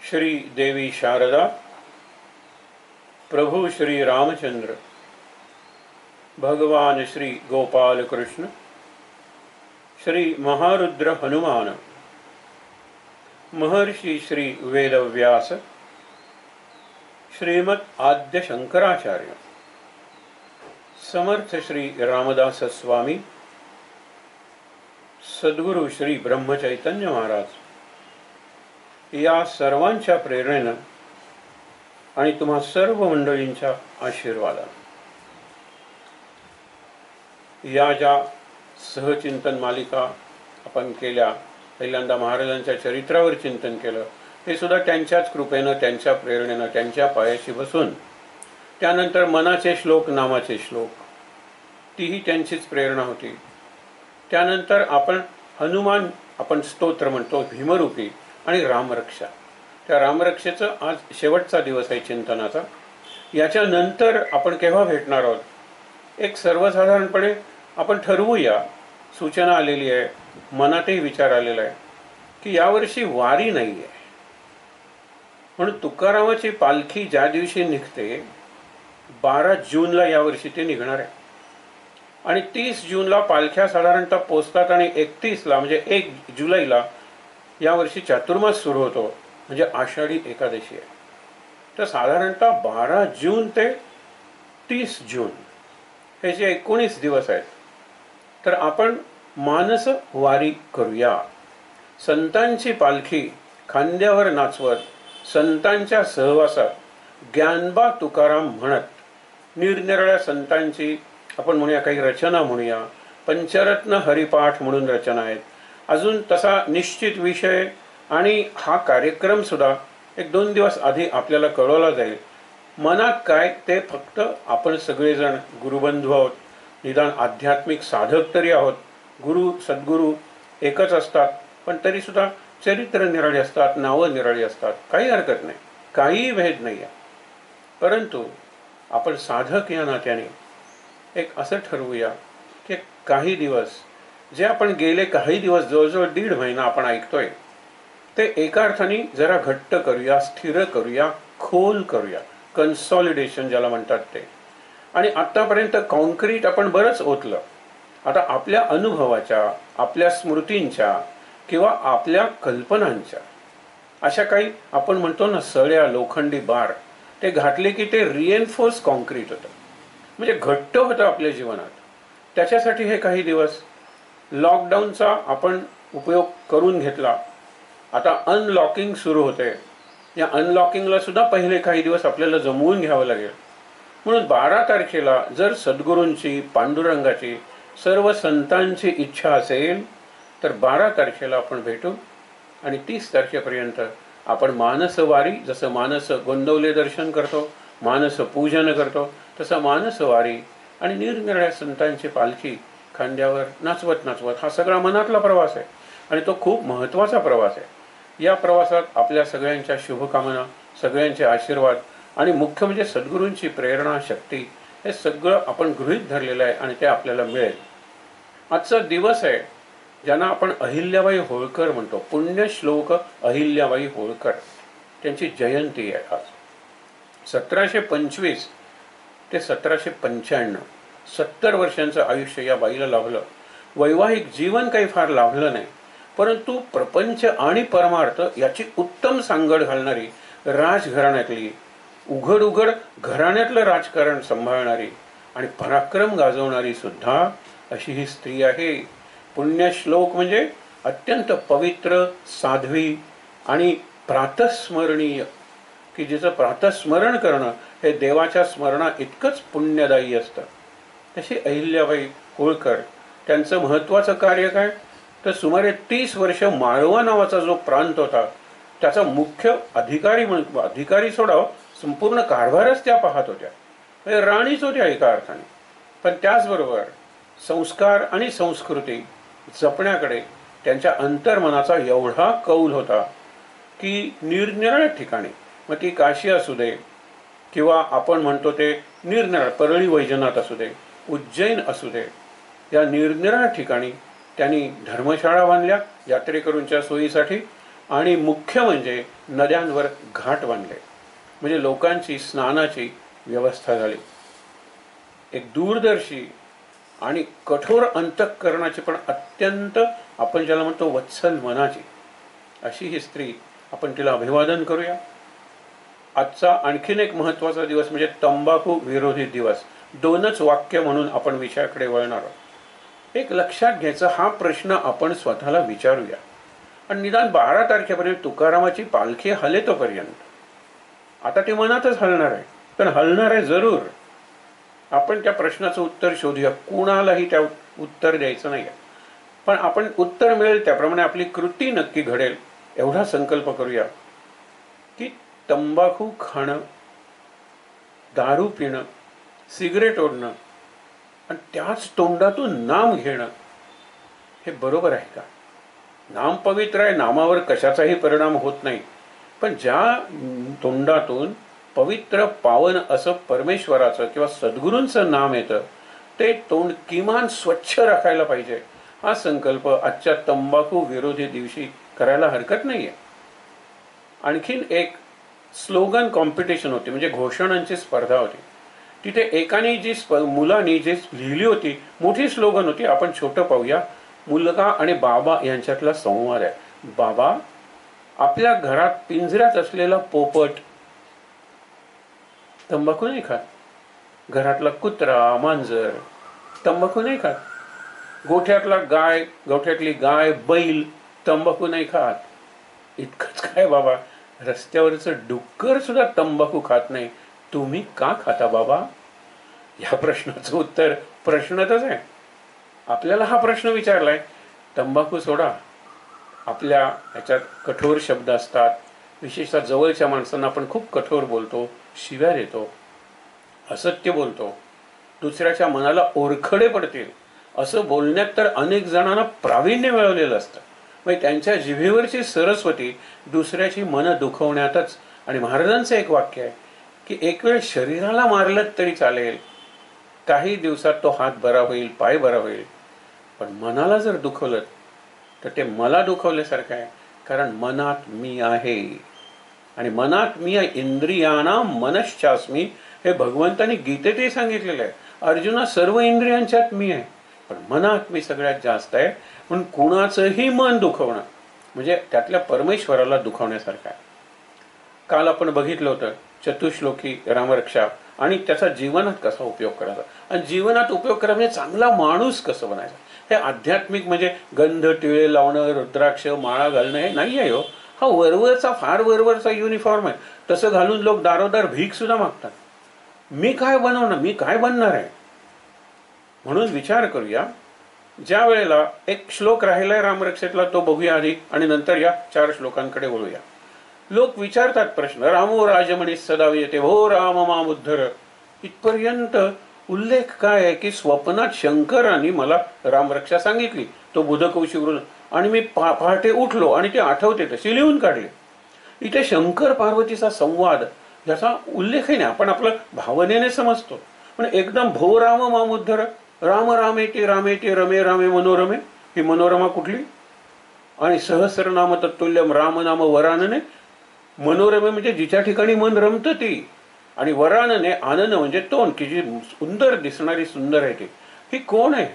श्री देवी शारदा, प्रभु श्री रामचंद्र, भगवान श्री गोपाल कृष्ण, श्री महारुद्र हनुमान, महर्षि श्री वेदव्यास, श्रीमद आद्य शंकराचार्य, समर्थ श्री रामदास स्वामी, सद्गुरु श्री ब्रह्मचैतन्य महाराज या सर्वांच्या प्रेरणेने आणि तुम्हा सर्व मंडळींच्या आशीर्वादाने या ज्या सहचिंतन मालिका आपण केल्या, पहिल्यांदा महाराजांच्या चरित्रावर चिंतन केलं, हे सुद्धा त्यांच्याच कृपेने, त्यांच्या प्रेरणेने, त्यांच्या पायाशी बसून, त्यानंतर मनाचे श्लोक, नामाचे श्लोक, तीही त्यांचीच प्रेरणा होती. त्यानंतर आपण हनुमान स्तोत्र म्हणतो भीमरूपी, आणि रामरक्षा. त्या रामरक्षेचं आज शेवटचा दिवस आहे चिंतनाचा. याच्यानंतर आपण केव्हा भेटणार आहोत, एक सर्वसाधारणपणे आपण ठरवूया. सूचना आलेली आहे, मनातही विचार आलेला आहे की यावर्षी वारी नाही आहे, म्हणून तुकारामाची पालखी ज्या दिवशी निघते 12 जूनला यावर्षी ते निघणार आहे, आणि 30 जूनला पालख्या साधारणतः पोचतात, आणि 31ला म्हणजे 1 जुलैला यावर्षी चातुर्मास सुरू होतो, म्हणजे आषाढी एकादशी आहे. तर साधारणतः 12 जून ते 30 जून हे जे 19 दिवस आहेत, तर आपण मानस वारी करूया. संतांची पालखी खांद्यावर नाचवत, संतांच्या सहवासात ज्ञानबा तुकाराम म्हणत, निरनिराळ्या संतांची आपण म्हणूया, काही रचना म्हणूया, पंचरत्न हरिपाठ म्हणून रचना आहेत. अजून तसा निश्चित विषय आणि हा कार्यक्रम सुद्धा 1-2 दिवस आधी आपल्याला कळवला जाईल. मनात काय ते फक्त आपण सगळेजण गुरुबंधू आहोत, निदान आध्यात्मिक साधक तरी आहोत. गुरु सद्गुरू एकच असतात, पण तरी सुद्धा चरित्र निराळे असतात, नावं निराळी असतात. काही हरकत नाही, काहीही भेद नाही आहे. परंतु आपण साधक या नात्याने एक असं ठरवूया की काही दिवस, जे आपण गेले काही दिवस, जवळजवळ 1.5 महिना आपण ऐकतोय, ते एका अर्थाने जरा घट्ट करूया, स्थिर करूया, खोल करूया. कन्सॉलिडेशन ज्याला म्हणतात ते. आणि आत्तापर्यंत कॉन्क्रीट आपण बरंच ओतलं. आता आपल्या अनुभवाच्या, आपल्या स्मृतींच्या किंवा आपल्या कल्पनांच्या अशा काही आपण म्हणतो ना सळ्या, लोखंडी बार, ते घातले की ते रिएन्फोर्स कॉन्क्रीट होतं, म्हणजे घट्ट होतं आपल्या जीवनात. त्याच्यासाठी हे काही दिवस लॉकडाऊनचा आपण उपयोग करून घेतला. आता अनलॉकिंग सुरू होते. या अनलॉकिंगला सुद्धा पहिले काही दिवस आपल्याला जमवून घ्यावं लागेल. म्हणून 12 तारखेला जर सद्गुरूंची, पांडुरंगाची, सर्व संतांची इच्छा असेल तर 12 तारखेला आपण भेटू, आणि 30 तारखेपर्यंत आपण मानसवारी, जसं मानस गोंदवले दर्शन करतो, मानस पूजन करतो, तसं मानसवारी आणि निरनिराळ्या संतांची पालखी खांद्यावर नाचवत नाचवत हा सगळा मनातला प्रवास आहे, आणि तो खूप महत्त्वाचा प्रवास आहे. या प्रवासात आपल्या सगळ्यांच्या शुभकामना, सगळ्यांचे आशीर्वाद आणि मुख्य म्हणजे सद्गुरूंची प्रेरणा, शक्ती, हे सगळं आपण गृहीत धरलेलं आहे, आणि ते आपल्याला मिळेल. आजचा दिवस आहे ज्यांना आपण अहिल्याबाई होळकर म्हणतो. पुण्यश्लोक अहिल्याबाई होळकर, त्यांची जयंती आहे आज. 1725 ते 1795 70 वर्षांचं आयुष्य या बाईला लाभलं. वैवाहिक जीवन काही फार लाभलं नाही, परंतु प्रपंच आणि परमार्थ याची उत्तम सांगड घालणारी, राजघराण्यातली, उघड उघड घराण्यातलं राजकारण सांभाळणारी आणि पराक्रम गाजवणारी सुद्धा अशी ही स्त्री आहे. पुण्यश्लोक म्हणजे अत्यंत पवित्र, साध्वी आणि प्रातस्मरणीय, की जिचं प्रातस्मरण करणं हे देवाच्या स्मरणा इतकंच पुण्यदायी असतं. तशी अहिल्याबाई होळकर, त्यांचं महत्त्वाचं कार्य काय, तर सुमारे 30 वर्ष माळवा नावाचा जो प्रांत होता त्याचा मुख्य अधिकारी सोडाव, संपूर्ण कारभारच त्या पाहत होत्या, म्हणजे राणीच होत्या एका अर्थाने. पण त्याचबरोबर संस्कार आणि संस्कृती जपण्याकडे त्यांच्या अंतर्मनाचा एवढा कौल होता की निरनिराळ्या ठिकाणी, मग ती काशी असू दे किंवा आपण म्हणतो ते निरनिराळ परळी वैजनाथ असू दे, उज्जैन असू दे, या निरनिराळ्या ठिकाणी त्यांनी धर्मशाळा बांधल्या यात्रेकरूंच्या सोयीसाठी. आणि मुख्य म्हणजे नद्यांवर घाट बांधले, म्हणजे लोकांची स्नानाची व्यवस्था झाली. एक दूरदर्शी आणि कठोर अंतःकरणाची पण अत्यंत, आपण ज्याला म्हणतो वत्सल मनाची, अशी ही स्त्री. आपण तिला अभिवादन करूया. आजचा आणखीन एक महत्त्वाचा दिवस म्हणजे तंबाखू विरोधी दिवस. दोनच वाक्य म्हणून आपण विषयाकडे वळणार आहोत. एक लक्षात घ्यायचं, हा प्रश्न आपण स्वतःला विचारूया. आणि निदान 12 तारखेपर्यंत तुकारामाची पालखी हले तोपर्यंत, आता ती मनातच हलणार आहे, पण हलणार आहे जरूर. आपण त्या प्रश्नाचं उत्तर शोधूया. कुणालाही त्या उत्तर द्यायचं नाही, पण आपण उत्तर मिळेल त्याप्रमाणे आपली कृती नक्की घडेल एवढा संकल्प करूया की तंबाखू खाणं, दारू पिणं, सिगरेट ओढणं आणि त्याच तोंडातून नाम घेणं हे बरोबर आहे का? नाम पवित्र आहे, नामावर कशाचाही परिणाम होत नाही, पण ज्या तोंडातून पवित्र पावन असं परमेश्वराचं किंवा सद्गुरूंचं नाम येतं ते तोंड किमान स्वच्छ राखायला पाहिजे. हा संकल्प आजच्या तंबाखू विरोधी दिवशी करायला हरकत नाही आहे. आणखीन एक स्लोगन कॉम्पिटिशन होती, म्हणजे घोषणांची स्पर्धा होती. तिथे एकाने मुलांनी जी लिहिली होती, मोठी स्लोगन होती. आपण छोटं पाहूया. मुलगा आणि बाबा यांच्यातला संवाद आहे. बाबा, आपल्या घरात पिंजऱ्यात असलेला पोपट तंबाखू नाही खात. घरातला कुत्रा, मांजर तंबाखू नाही खात. गोठ्यातली गाय, बैल तंबाखू नाही खात. इतकंच काय बाबा, रस्त्यावरचं डुक्कर सुद्धा तंबाखू खात नाही. तुम्ही का खाता बाबा? या प्रश्नाचं उत्तर प्रश्नातच आहे. आपल्याला हा प्रश्न विचारलाय. तंबाखू सोडा. आपल्या ह्याच्यात कठोर शब्द असतात, विशेषतः जवळच्या माणसांना आपण खूप कठोर बोलतो, शिव्या देतो, असत्य बोलतो, दुसऱ्याच्या मनाला ओरखडे पडतील असं बोलण्यात तर अनेक जणांना प्रावीण्य मिळवलेलं असतं. म्हणजे त्यांच्या जिभेवरची सरस्वती दुसऱ्याची मनं दुखवण्यातच. आणि महाराजांचं एक वाक्य आहे की एक वेळ शरीराला मारलं तरी चालेल, काही दिवसात तो हात बरा होईल, पाय बरा होईल, पण मनाला जर दुखवलं तर ते मला दुखवल्यासारखं आहे. कारण मनात मी आहे, आणि मनात मी आहे. इंद्रियाना मनश्चास्मी, हे भगवंतांनी गीतेतही सांगितलेलं आहे. अर्जुना, सर्व इंद्रियांच्यात मी आहे, पण मनात मी सगळ्यात जास्त आहे. म्हणून कुणाचंही मन दुखवणं म्हणजे त्यातल्या परमेश्वराला दुखवण्यासारखं आहे. काल आपण बघितलं होतं चतुश्लोकी रामरक्षा आणि त्याचा जीवनात कसा उपयोग करायचा, आणि जीवनात उपयोग करा म्हणजे चांगला माणूस कसं बनायचा. हे आध्यात्मिक म्हणजे गंध टिळे लावणं, रुद्राक्ष माळा घालणं हे नाही आहे हो. हा वरवरचा, फार वरवरचा युनिफॉर्म आहे. तसं घालून लोक दारोदार भीक सुद्धा मागतात. मी काय बनवणार, मी काय बनणार आहे? म्हणून विचार करूया. ज्या वेळेला एक श्लोक राहिलाय रामरक्षेतला तो बघूया आधी, आणि नंतर या 4 श्लोकांकडे वळूया. लोक विचारतात प्रश्न, रामो राजमणी सदा येते भो राम मामुद्धर. इथपर्यंत उल्लेख काय आहे की स्वप्नात शंकरांनी मला रामरक्षा सांगितली, तो बुधकौशिवरून, आणि मी पहाटे उठलो आणि ते आठवते तशी लिहून काढले. इथे शंकर पार्वतीचा संवाद याचा उल्लेखही नाही. आपण आपलं भावनेने समजतो, पण एकदम भो राम मामुद्धर, राम रामेती रामेती रमे रामे मनोरमे, ही मनोरमा कुठली? आणि सहस्रनाम तत्तुल्यम राम नाम वरानने. मनोरमे म्हणजे जिच्या ठिकाणी मन रमतं ती, आणि वरानने आनन म्हणजे तोंड, की जी सुंदर दिसणारी सुंदर आहे ती. ही कोण आहे?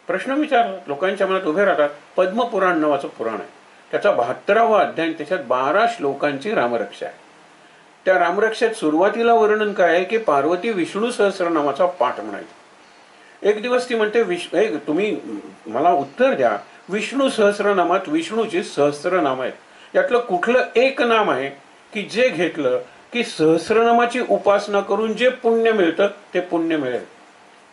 प्रश्न विचार लोकांच्या मनात उभे राहतात. पद्मपुराण नावाचं पुराण आहे, त्याचा 72वा अध्याय, त्याच्यात 12 श्लोकांची रामरक्षा आहे. त्या रामरक्षेत सुरुवातीला वर्णन काय आहे की पार्वती विष्णू सहस्रनामाचा पाठ म्हणायची. एक दिवस ती म्हणते, तुम्ही मला उत्तर द्या, विष्णू सहस्रनामात विष्णूची सहस्रनाम आहेत, यातलं कुठलं एक नाम आहे की जे घेतलं की सहस्रनामाची उपासना करून जे पुण्य मिळतं ते पुण्य मिळेल?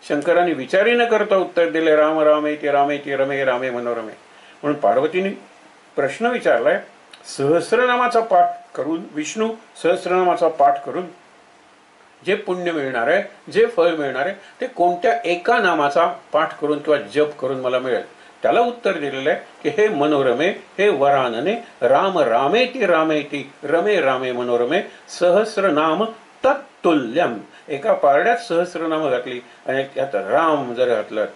शंकरांनी विचारी न करता उत्तर दिले, राम रामेती रामेती रमे रामे मनोरमे. म्हणून पार्वतीने प्रश्न विचारलाय, सहस्रनामाचा पाठ करून, विष्णू सहस्रनामाचा पाठ करून जे पुण्य मिळणार आहे, जे फळ मिळणार आहे, ते कोणत्या एका नामाचा पाठ करून किंवा जप करून मला मिळेल? त्याला उत्तर दिलेलं आहे की हे मनोरमे, हे वरानने, राम रामेती रामेती रमे रामे मनोरमे, सहस्रनाम तत्तुल्यम. एका पारड्यात सहस्रनाम घातली आणि त्यात राम जर घातलं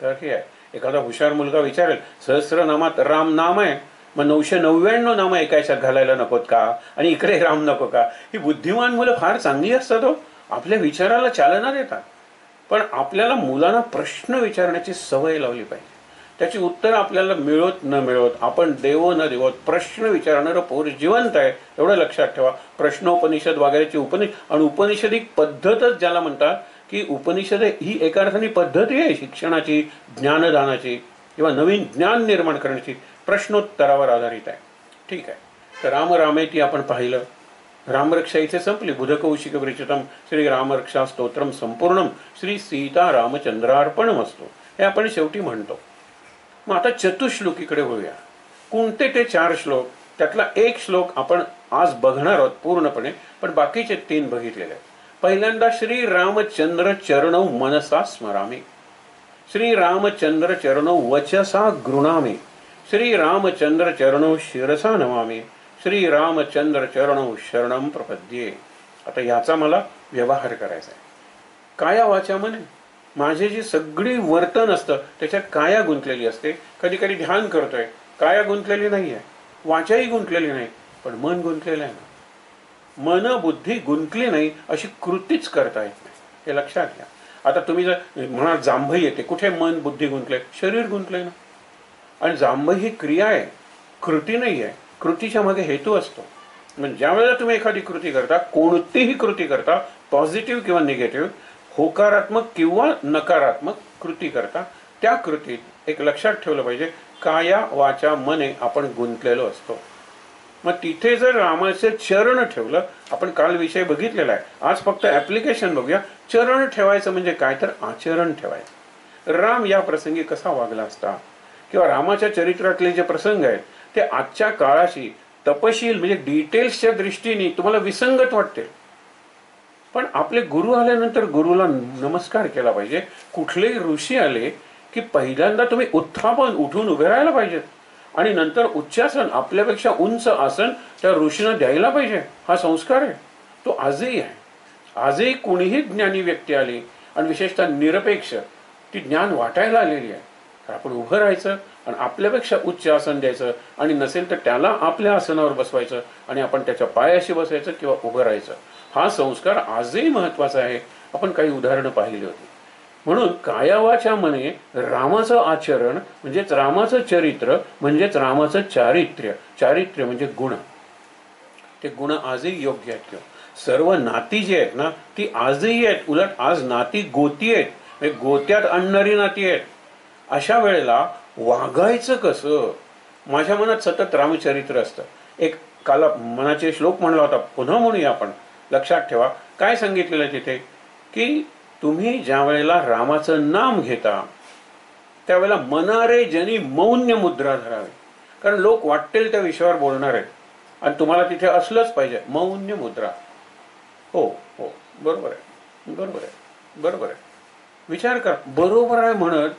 तर हे आहे. एखादा हुशार मुलगा विचारेल, सहस्रनामात राम नाम आहे, मग 999 नामं ऐकायच्यात घालायला नकोत का, आणि इकडे राम नको का? ही बुद्धिमान मुलं फार चांगली असतात हो, आपल्या विचाराला चालना देतात. पण आपल्याला मुलांना प्रश्न विचारण्याची सवय लावली पाहिजे. त्याची उत्तर आपल्याला मिळत न मिळत, आपण देवो न देवत, प्रश्न विचारणारं पोर जिवंत आहे एवढं लक्षात ठेवा. प्रश्नोपनिषद वगैरेची आणि उपनिषदिक पद्धतच ज्याला म्हणतात, की उपनिषद ही एका अर्थाने पद्धती आहे शिक्षणाची, ज्ञानदानाची किंवा नवीन ज्ञान निर्माण करण्याची, प्रश्नोत्तरावर आधारित आहे. ठीक आहे. तर राम रामेती आपण पाहिलं. रामरक्षा इथे संपली. बुधकौशिक विरचितम श्री रामरक्षा स्तोत्रम संपूर्णम श्री सीता रामचंद्रार्पणमस्तु हे आपण शेवटी म्हणतो. मग आता चतुश्लोकीकडे वळूया. कोणते ते 4 श्लोक, त्यातला एक श्लोक आपण आज बघणार आहोत पूर्णपणे, पण बाकीचे 3 बघितलेले आहेत. पहिल्यांदा श्री रामचंद्र चरणौ मनसा स्मरामी, श्री रामचंद्र चरणौ वचसा गृणामी, श्री रामचंद्र चरणौ शिरसा नमामी, श्री रामचंद्र चरणौ शरणम प्रपद्ये. आता याचा मला व्यवहार करायचा आहे. काया वाचा मने, माझे जी सगळी वर्तन असतं त्याच्यात काया गुंतलेली असते. कधी कधी ध्यान करतोय, काया गुंतलेली नाही आहे, वाचाही गुंतलेली नाही, पण मन गुंतलेलं आहे ना. मन बुद्धी गुंतली नाही अशी कृतीच करता येत नाही, हे लक्षात घ्या. आता तुम्ही जर म्हणा जांभई येते, कुठे मन बुद्धी गुंतले? शरीर गुंतले ना. आणि जांभई ही क्रिया आहे, कृती नाही आहे. कृतीच्या मागे हेतू असतो. म्हणजे ज्या वेळेला तुम्ही एखादी कृती करता, कोणतीही कृती करता, पॉझिटिव्ह किंवा निगेटिव्ह, होकारात्मक किंवा नकारात्मक कृती करता, त्या कृतीत एक लक्षात ठेवलं पाहिजे, काया वाचा मने आपण गुंतलेलो असतो. मग तिथे जर रामाचे चरण ठेवलं, आपण काल विषय बघितलेला आहे, आज फक्त ऍप्लिकेशन बघूया. चरण ठेवायचं म्हणजे काय, तर आचरण ठेवायचं. राम या प्रसंगी कसा वागला असता, किंवा रामाच्या चरित्रातले जे प्रसंग आहेत ते आजच्या काळाशी तपशील म्हणजे डिटेल्सच्या दृष्टीने तुम्हाला विसंगत वाटते. पण आपले गुरु आल्यानंतर गुरुला नमस्कार केला पाहिजे. कुठलेही ऋषी आले की पहिल्यांदा तुम्ही उत्थापन, उठून उभे राहायला पाहिजेत, आणि नंतर उच्चासन, आपल्यापेक्षा उंच आसन त्या ऋषींना द्यायला पाहिजे. हा संस्कार आहे, तो आजही आहे. आजही कोणीही ज्ञानी व्यक्ती आली आणि विशेषतः निरपेक्ष ती ज्ञान वाटायला आलेली आहे, तर आपण उभं राहायचं आणि आपल्यापेक्षा उच्च आसन द्यायचं, आणि नसेल तर त्याला आपल्या आसनावर बसवायचं आणि आपण त्याच्या पायाशी बसायचं किंवा उभं राहायचं. हा संस्कार आजही महत्वाचा आहे. आपण काही उदाहरणं पाहिली होती. म्हणून कायावाच्या मने रामाचं आचरण म्हणजेच रामाचं चरित्र म्हणजेच रामाचं चारित्र्य. चारित्र्य म्हणजे गुण. ते गुण आजही योग्य आहेत. सर्व नाती जी आहेत ना ती आजही आहेत. उलट आज नाती गोती आहेत, गोत्यात आणणारी नाती आहेत. अशा वेळेला वागायचं कसं? माझ्या मनात सतत रामचरित्र असतं. एक काल मनाचे श्लोक म्हणला होता, पुन्हा म्हणूया आपण. लक्षात ठेवा काय सांगितलेलं तिथे, की तुम्ही ज्या वेळेला रामाचं नाम घेता त्यावेळेला मनारे जनी मौन्य मुद्रा धरावी. कारण लोक वाटेल त्या विषयावर बोलणार आहेत आणि तुम्हाला तिथे असलंच पाहिजे मौन्य मुद्रा. हो हो बरोबर आहे, बरोबर आहे, बरोबर आहे. विचार करा, बरोबर आहे म्हणत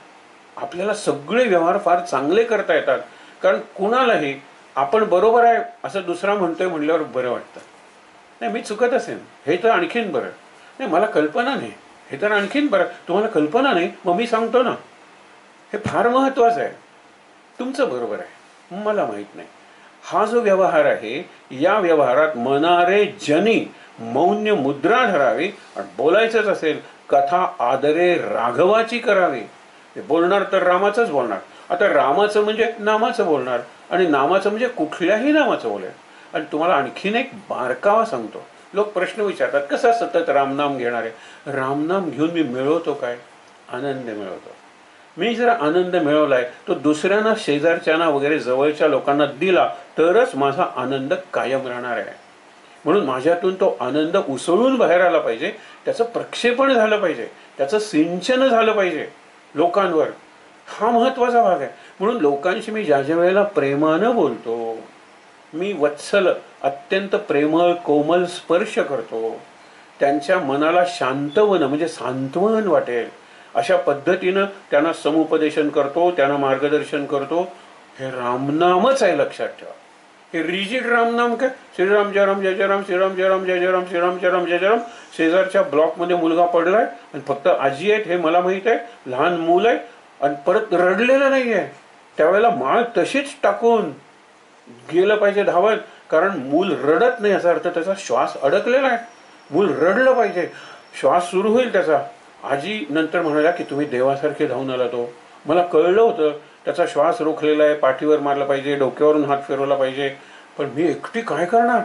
आपल्याला सगळे व्यवहार फार चांगले करता येतात. कारण कुणालाही आपण बरोबर आहे असं दुसरा म्हणतोय म्हणल्यावर बरं वाटतं. नाही मी चुकत असेल हे तर आणखीन बरं. नाही मला कल्पना नाही हे तर आणखीन बरं. तुम्हाला कल्पना नाही मग मी सांगतो ना, हे फार महत्वाचं आहे. तुमचं बरोबर आहे, मला माहित नाही. हा जो व्यवहार आहे या व्यवहारात मनारे जनी मौन्य मुद्रा धरावी. आणि बोलायचंच असेल कथा आदरे राघवाची करावी. बोलणार तर रामाचंच बोलणार. आता रामाचं म्हणजे नामाचं बोलणार, आणि नामाचं म्हणजे कुठल्याही नामाचं बोलेल. आणि तुम्हाला आणखीन एक बारकावा सांगतो. लोक प्रश्न विचारतात कसा सतत रामनाम घेणार आहे. रामनाम घेऊन मी मिळवतो काय? आनंद मिळवतो. मी जर आनंद मिळवलाय तो दुसऱ्यांना, शेजारच्यांना वगैरे जवळच्या लोकांना दिला तरच माझा आनंद कायम राहणार आहे. म्हणून माझ्यातून तो आनंद उसळून बाहेर आला पाहिजे, त्याचं प्रक्षेपण झालं पाहिजे, त्याचं सिंचन झालं पाहिजे लोकांवर. हा महत्वाचा भाग आहे. म्हणून लोकांशी मी ज्या ज्या वेळेला प्रेमानं बोलतो, मी वत्सल अत्यंत प्रेमळ कोमल स्पर्श करतो, त्यांच्या मनाला शांतवन म्हणजे सांत्वन वाटेल अशा पद्धतीनं त्यांना समुपदेशन करतो, त्यांना मार्गदर्शन करतो. हे रामनामच आहे, लक्षात ठेवा. हे रिजिड रामनाम काय? श्रीराम जय राम जय जय राम, श्रीराम जय राम जय जय राम, श्रीराम जय राम जय जय राम. शेजारच्या ब्लॉकमध्ये मुलगा पडलाय आणि फक्त आजी आहेत हे मला माहित आहे, लहान मूल आहे आणि परत रडलेलं नाही आहे, त्यावेळेला माळ तशीच टाकून गेलं पाहिजे धावत, कारण मूल रडत नाही याचा अर्थ त्याचा श्वास अडकलेला आहे. मूल रडलं पाहिजे, श्वास सुरू होईल त्याचा. आजी नंतर म्हणाल्या की तुम्ही देवासारखे धावून आला. तो मला कळलं होतं त्याचा श्वास रोखलेला आहे, पाठीवर मारला पाहिजे, डोक्यावरून हात फिरवला पाहिजे, पण मी एकटी काय करणार,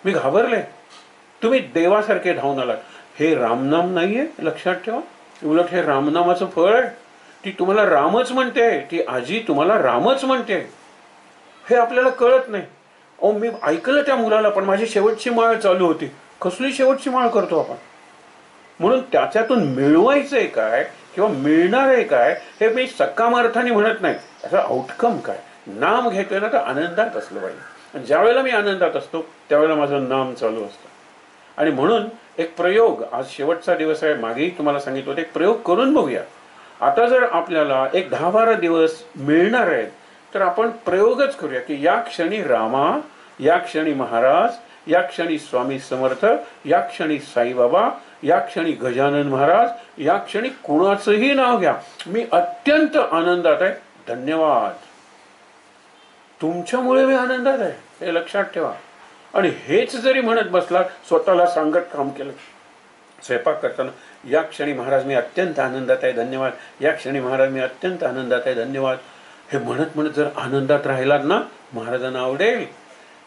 मी घाबरले. तुम्ही देवासारखे धावून आलात. हे रामनाम नाहीये, लक्षात ठेवा. उलट हे रामनामाचं फळ आहे. ती तुम्हाला रामच म्हणते, ती आजी तुम्हाला रामच म्हणते. हे आपल्याला कळत नाही. मी ऐकलं त्या मुलाला, पण माझी शेवटची माळ चालू होती. कसली शेवटची माळ करतो आपण? म्हणून त्याच्यातून मिळवायचंय काय किंवा मिळणार आहे काय हे मी सकाम अर्थाने म्हणत नाही. त्याचा आउटकम काय, नाम घेतोय ना तर आनंदात असलं पाहिजे. ज्या वेळेला मी आनंदात असतो त्यावेळेला माझं नाम चालू असतं. आणि म्हणून एक प्रयोग, आज शेवटचा दिवस आहे, मागेही तुम्हाला सांगितलं होतं, एक प्रयोग करून बघूया. आता जर आपल्याला एक 10-12 दिवस मिळणार आहेत तर आपण प्रयोगच करूया की या क्षणी रामा, या क्षणी महाराज, या क्षणी स्वामी समर्थ, या क्षणी साईबाबा, या क्षणी गजानन महाराज, या क्षणी कुणाचंही नाव घ्या, मी अत्यंत आनंदात आहे, धन्यवाद, तुमच्यामुळे मी आनंदात आहे, हे लक्षात ठेवा. आणि हेच जरी म्हणत बसलात, स्वतःला सांगत काम केलं, स्वयंपाक करताना या क्षणी महाराज मी अत्यंत आनंदात आहे, धन्यवाद, या क्षणी महाराज मी अत्यंत आनंदात आहे, धन्यवाद, हे म्हणत म्हणत जर आनंदात राहिलात ना, महाराजांना आवडेल.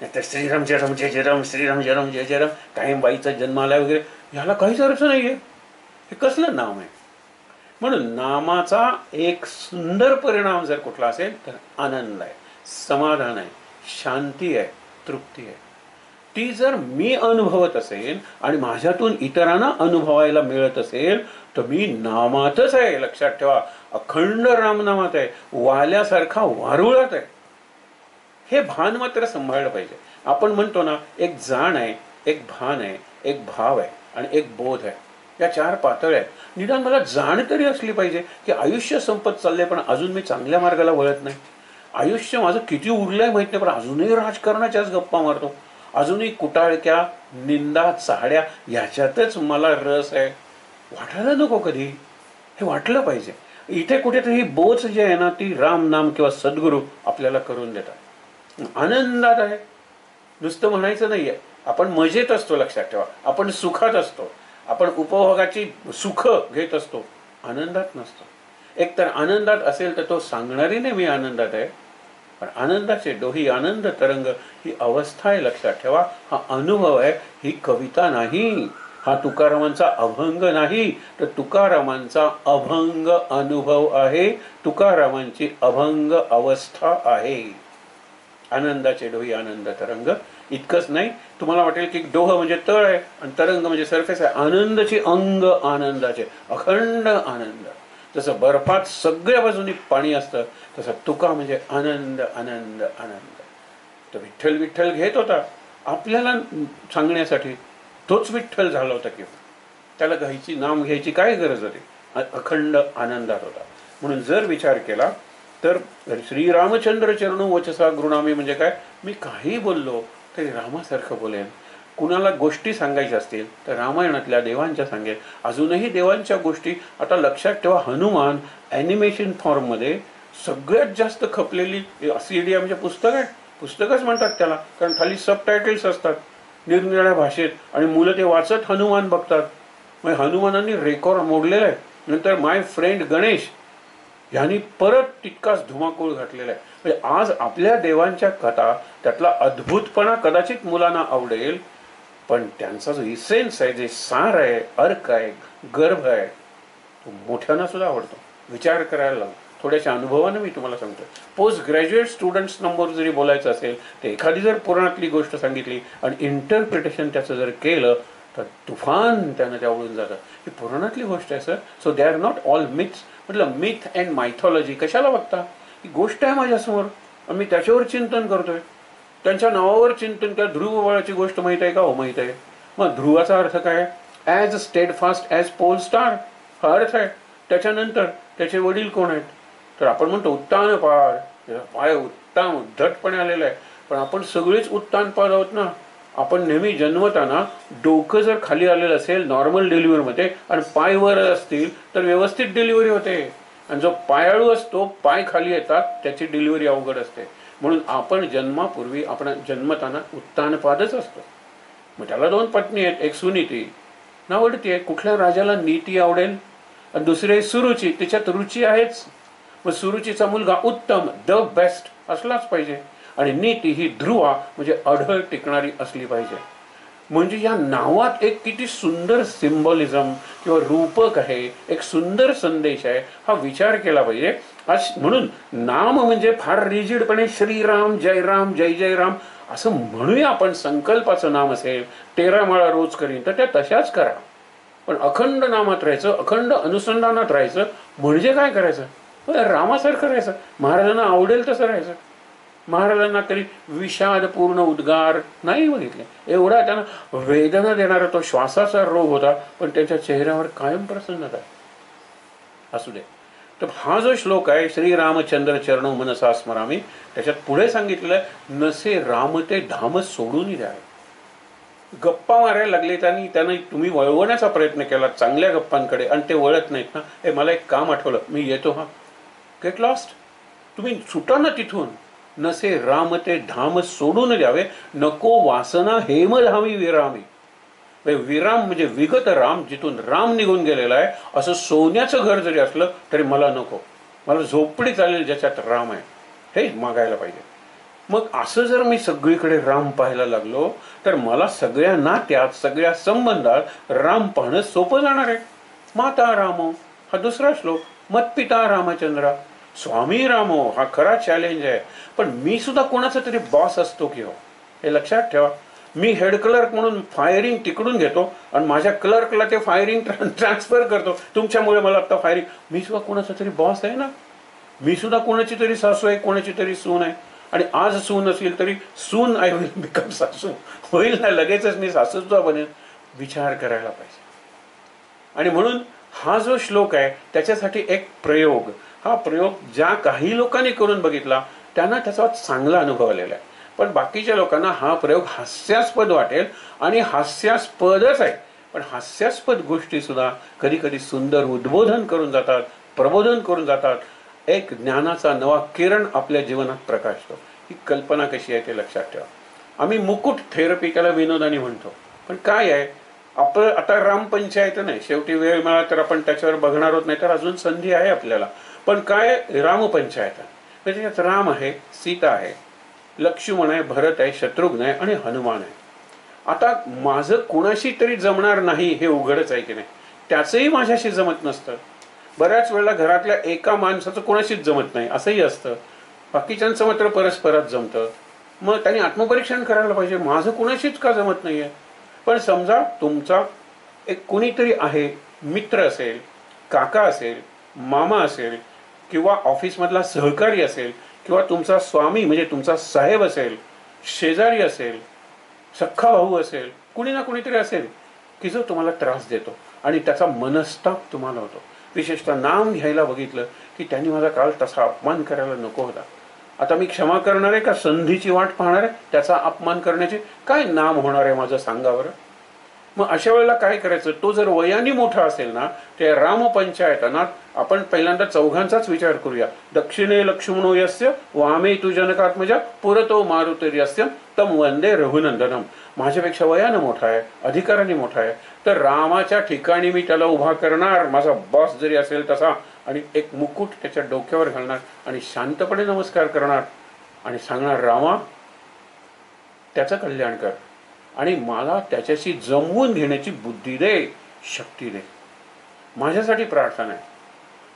नाहीतर श्रीराम जय राम जय जय राम, श्रीराम जय राम जय जय राम, कायम बाईचा जन्म आला वगैरे, ह्याला काहीच अर्थ नाहीये. हे कसलं नाम आहे? म्हणून नामाचा एक सुंदर परिणाम जर कुठला असेल तर आनंद आहे, समाधान आहे, शांती आहे, तृप्ती आहे. ती जर मी अनुभवत असेल आणि माझ्यातून इतरांना अनुभवायला मिळत असेल तर मी नामातच आहे, लक्षात ठेवा. अखंड रामनामात आहे, वाल्यासारखा वारुळात आहे. हे भान मात्र सांभाळलं पाहिजे. आपण म्हणतो ना, एक जाण आहे, एक भान आहे, एक भाव आहे आणि एक बोध आहे. या 4 पातळ्या आहेत. निदान मला जाण तरी असली पाहिजे की आयुष्य संपत चाललंय पण अजून मी चांगल्या मार्गाला वळत नाही. आयुष्य माझं किती उरलंय माहित नाही, पण अजूनही राजकारणाच्याच गप्पा मारतो, अजूनही कुटाळक्या, निंदा, चाहड्या याच्यातच मला रस आहे. वाटायला नको कधी, हे वाटलं पाहिजे. इथे कुठेतरी बोच जी आहे ना, ती राम नाम किंवा सद्गुरू आपल्याला करून देतात. आनंदात आहे, नुसतं म्हणायचं नाहीये. आपण मजेत असतो, लक्षात ठेवा. आपण सुखात असतो, आपण उपभोगाची सुख घेत असतो, आनंदात नसतो. एक तर आनंदात असेल तर तो सांगणारी नाही मी आनंदात आहे, पण आनंदाचे डोही, आनंद तरंग ही अवस्था आहे, लक्षात ठेवा. हा अनुभव आहे, ही कविता नाही, हा तुकारामांचा अभंग नाही, तर तुकारामांचा अभंग अनुभव आहे, तुकारामांची अभंग अवस्था आहे. आनंदाचे डोही, आनंद तरंग. इतकंच नाही, तुम्हाला वाटेल की डोह म्हणजे तळ आहे आणि तरंग म्हणजे सरफेस आहे. आनंदाचे अंग, आनंदाचे अखंड आनंद. जसं बर्फात सगळ्या बाजूनी पाणी असतं, तसं तुका म्हणजे आनंद, आनंद, आनंद. तो विठ्ठल विठ्ठल घेत होता आपल्याला सांगण्यासाठी, तोच विठ्ठल झाला होता की त्याला घ्यायची, नाम घ्यायची काय गरज होती? अखंड आनंदात होता. म्हणून जर विचार केला तर श्रीरामचंद्र चरणो वचसा गृणामी म्हणजे काय? मी काही बोललो तरी रामासारखं बोलेन. कुणाला गोष्टी सांगायच्या असतील तर रामायणातल्या देवांच्या सांगेल. अजूनही देवांच्या गोष्टी. आता लक्षात ठेवा, हनुमान ॲनिमेशन फॉर्ममध्ये सगळ्यात जास्त खपलेली CD म्हणजे पुस्तक आहे. पुस्तकच म्हणतात त्याला, कारण खाली सबटायटल्स असतात निरनिराळ्या भाषेत आणि मुलं ते वाचत हनुमान बघतात. मग हनुमानांनी रेकॉर्ड मोडलेला आहे. नंतर माय फ्रेंड गणेश यांनी परत तितकाच धुमाकूळ घातलेला आहे. म्हणजे आज आपल्या देवांच्या कथा, त्यातला अद्भुतपणा कदाचित मुलांना आवडेल, पण त्यांचा जो इसेन्स आहे, जे सार आहे, अर्क आहे, गर्भ आहे, तो मोठ्यांना सुद्धा आवडतो. विचार करायला लागतो. थोड्याशा अनुभवानं मी तुम्हाला सांगतो. पोस्ट ग्रॅज्युएट स्टुडंट्स नंबर जरी बोलायचं असेल तर एखादी जर पुराणातली गोष्ट सांगितली आणि इंटरप्रिटेशन त्याचं जर केलं तर तुफान त्यानं ते आवडून जातं. ही पुराणातली गोष्ट आहे sir, so they are not all myths. म्हटलं मिथ अँड मायथॉलॉजी कशाला बघता? ही गोष्ट आहे माझ्यासमोर आणि मी त्याच्यावर चिंतन करतोय. त्यांच्या नावावर चिंतन करा. ध्रुव बाळाची गोष्ट माहीत आहे का? हो माहीत आहे. मग ध्रुवाचा अर्थ काय? As steadfast as pole star, हा अर्थ आहे. त्याच्यानंतर त्याचे वडील कोण आहेत? तर आपण म्हणतो उत्तान पार, पाय उत्तम उद्धटपणे आलेला आहे. पण आपण सगळेच उत्तानपाद आहोत ना. आपण नेहमी जन्मताना डोकं जर खाली आलेलं असेल नॉर्मल डिलिव्हरीमध्ये आणि पाय वर असतील तर व्यवस्थित डिलिव्हरी होते. आणि जो पायाळू असतो, पाय खाली येतात, त्याची डिलिव्हरी अवघड असते. म्हणून आपण जन्मापूर्वी आपण जन्मताना उत्तानपादच असतो. मग त्याला 2 पत्नी आहेत, एक सुनीती नावडती आहे. कुठल्या राजाला नीती आवडेल? आणि दुसरे सुरुची, तिच्यात रुची आहेच. मग सुरुचीचा मुलगा उत्तम, द बेस्ट असलाच पाहिजे. आणि नीती ही ध्रुवा म्हणजे अढळ टिकणारी असली पाहिजे. म्हणजे या नावात एक किती सुंदर सिम्बॉलिझम किंवा रूपक आहे, एक सुंदर संदेश आहे, हा विचार केला पाहिजे. आज म्हणून नाम म्हणजे फार रिजिडपणे श्रीराम जयराम जय जय राम असं म्हणूया आपण. संकल्पाचं नाम असेल 13 माळा रोज करीन तर त्या तशाच करा, पण अखंड नामात राहायचं, अखंड अनुसंधानात राहायचं. म्हणजे काय करायचं? रामासारखं राहायचं, महाराजांना आवडेल तसं राहायचं. महाराजांना तरी विषादपूर्ण उद्गार नाही बघितले. एवढा त्यांना वेदना देणारा तो श्वासाचा रोग होता, पण त्यांच्या चेहऱ्यावर कायम प्रसन्नता असू दे. तर हा जो श्लोक आहे श्रीरामचंद्र चरणो मनसा स्मरामी, त्याच्यात पुढे सांगितलेलं नसे राम ते धाम सोडून द्या. गप्पा मारायला लागले त्यांनी तुम्ही वळवण्याचा प्रयत्न केला चांगल्या गप्पांकडे आणि ते वळत नाहीत ना. हे मला एक काम आठवलं, मी येतो हा. Get lost. तुम्ही सुटा ना तिथून. नसे राम ते धाम सोडून द्यावे, नको वासना हेमधामी विरामी. विराम म्हणजे विगत राम, जिथून राम निघून गेलेला आहे असं सोन्याचं घर जरी असलं तरी मला नको. मला झोपडी चालेल ज्याच्यात राम आहे, हे मागायला पाहिजे. मग असं जर मी सगळीकडे राम पाहायला लागलो तर मला सगळ्या नात्यात सगळ्या संबंधात राम पाहणं सोपं जाणार आहे. माता रामो हा दुसरा श्लोक, मतपिता रामचंद्रा, स्वामी रामो हा खरा चॅलेंज आहे. पण मी सुद्धा कोणाचा तरी बॉस असतो की हो, हे लक्षात ठेवा. मी हेड क्लर्क म्हणून फायरिंग तिकडून घेतो आणि माझ्या क्लर्कला ते फायरिंग ट्रान्सफर करतो. तुमच्यामुळे मला आता फायरिंग. मी सुद्धा कोणाचा तरी बॉस आहे ना. मी सुद्धा कोणाची तरी सासू आहे, कोणाची तरी सून आहे. आणि आज सून असेल तरी सून आय विल बिकम सासू होईल ना, लगेचच मी सासू सुद्धा बनेन. विचार करायला पाहिजे. आणि म्हणून हा जो श्लोक आहे त्याच्यासाठी एक प्रयोग, हा प्रयोग ज्या काही लोकांनी करून बघितला त्यांना त्याचा चांगला अनुभव आलेला आहे. पण बाकीच्या लोकांना हा प्रयोग हास्यास्पद वाटेल, आणि हास्यास्पदच आहे. पण हास्यास्पद गोष्टी सुद्धा कधी कधी सुंदर उद्बोधन करून जातात, प्रबोधन करून जातात. एक ज्ञानाचा नवा किरण आपल्या जीवनात प्रकाशतो. ही कल्पना कशी आहे ते लक्षात ठेवा. आम्ही मुकुट थेरपी त्याला विनोदाने म्हणतो, पण काय आहे आपण आता रामपंचायत नाही, शेवटी वेळ मिळाला तर आपण त्याच्यावर बघणार आहोत, नाही तर अजून संधी आहे आपल्याला. पण काय रामपंचायत आहे, त्याच्यात राम आहे, सीता आहे, लक्ष्मण आहे, भरत आहे, शत्रुघ्न आहे आणि हनुमान आहे. आता माझं कोणाशी तरी जमणार नाही हे उघडच आहे की नाही. त्याचंही माझ्याशी जमत नसतं. बऱ्याच वेळेला घरातल्या एका माणसाचं कोणाशीच जमत नाही असंही असतं. बाकीच्यांचं मात्र परस्परात जमतं. मग त्यांनी आत्मपरीक्षण करायला पाहिजे, माझं कोणाशीच का जमत नाहीये. पण समजा तुमचा एक कोणीतरी आहे, मित्र असेल, काका असेल, मामा असेल, किंवा ऑफिसमधला सहकारी असेल, किंवा तुमचा स्वामी म्हणजे तुमचा साहेब असेल, शेजारी असेल, सख्खा भाऊ असेल, कुणी ना कुणीतरी असेल की जो तुम्हाला त्रास देतो आणि त्याचा मनस्ताप तुम्हाला होतो. विशेषतः नाम घ्यायला बघितलं की त्यांनी माझा काल तसा अपमान करायला नको होता. आता मी क्षमा करणार आहे का संधीची वाट पाहणार आहे त्याचा अपमान करण्याची? काय नाम होणार आहे माझं सांगा बरं. मग अशा वेळेला काय करायचं, तो जर वयाने मोठा असेल ना, ते रामपंचायतनात आपण पहिल्यांदा चौघांचाच विचार करूया. दक्षिणे लक्ष्मणो यस्य वामे तु जनकात्मजा पुरतो मारुतिर्यस्य तम वंदे रघुनंदनम. माझ्यापेक्षा वयानं मोठा आहे, अधिकाराने मोठा आहे, तर रामाच्या ठिकाणी मी त्याला उभा करणार, माझा बॉस जरी असेल तसा, आणि एक मुकुट त्याच्या डोक्यावर घालणार आणि शांतपणे नमस्कार करणार आणि सांगणार, रामा त्याचं कल्याण कर आणि मला त्याच्याशी जमवून घेण्याची बुद्धी दे, शक्ती दे. माझ्यासाठी प्रार्थना आहे.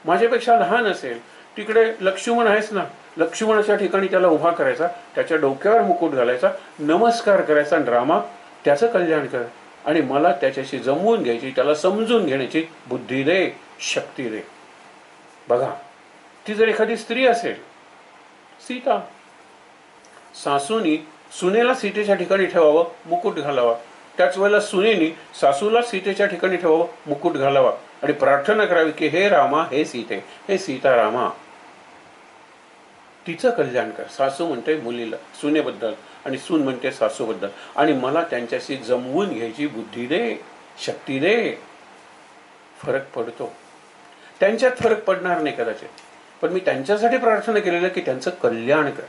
माझ्यापेक्षा लहान असेल तिकडे लक्ष्मण आहेस ना, लक्ष्मणाच्या ठिकाणी त्याला उभा करायचा, त्याच्या डोक्यावर मुकुट घालायचा, नमस्कार करायचा, आणि रामा त्याचं कल्याण कर आणि मला त्याच्याशी जमवून घ्यायची, त्याला समजून घेण्याची बुद्धी दे, शक्ती दे. बघा, ती जर एखादी स्त्री असेल, सीता, सासूनी सुनेला सीतेच्या ठिकाणी ठेवावं, मुकुट घालावा. त्याच वेळेला सुनेनी सासूला सीतेच्या ठिकाणी ठेवावं, मुकुट घालावा आणि प्रार्थना करावी की हे रामा, हे सीते, हे सीतारामा तिचं कल्याण कर. सासू म्हणते मुलीला सुनेबद्दल आणि सून म्हणते सासूबद्दल, आणि मला त्यांच्याशी जमवून घ्यायची बुद्धी दे, शक्ती दे. फरक पडतो. त्यांच्यात फरक पडणार नाही कदाचित, पण मी त्यांच्यासाठी प्रार्थना केलेलं की त्यांचं कल्याण कर.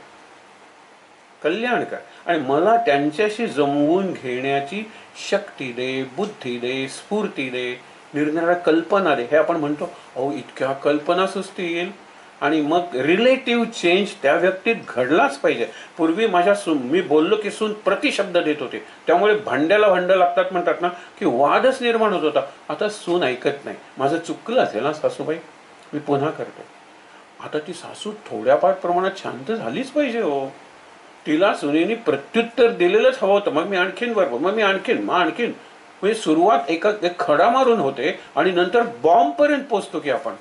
कल्याण कर आणि मला त्यांच्याशी जमवून घेण्याची शक्ती दे, बुद्धी दे, स्फूर्ती दे, निरनिराळ्या कल्पना दे. हे आपण म्हणतो, अहो इतक्या कल्पना सुचतील. आणि मग रिलेटिव्ह चेंज त्या व्यक्तीत घडलाच पाहिजे. पूर्वी मी बोललो की सून प्रतिशब्द देत होते, त्यामुळे भांड्याला भांडं लागतात म्हणतात ना, की वादच निर्माण होत होता. आता सून ऐकत नाही. माझं चुकलं असेल ना सासूबाई, मी पुन्हा करतो. आता ती सासू थोड्याफार प्रमाणात शांत झालीच पाहिजे हो. तिला सुनेनी प्रत्युत्तर दिलेलंच हवं होतं. मग मी आणखीन बरोबर, मग मी आणखीन म्हणजे सुरुवात एक खडा मारून होते आणि नंतर बॉम्ब पर्यंत पोचतो की आपण.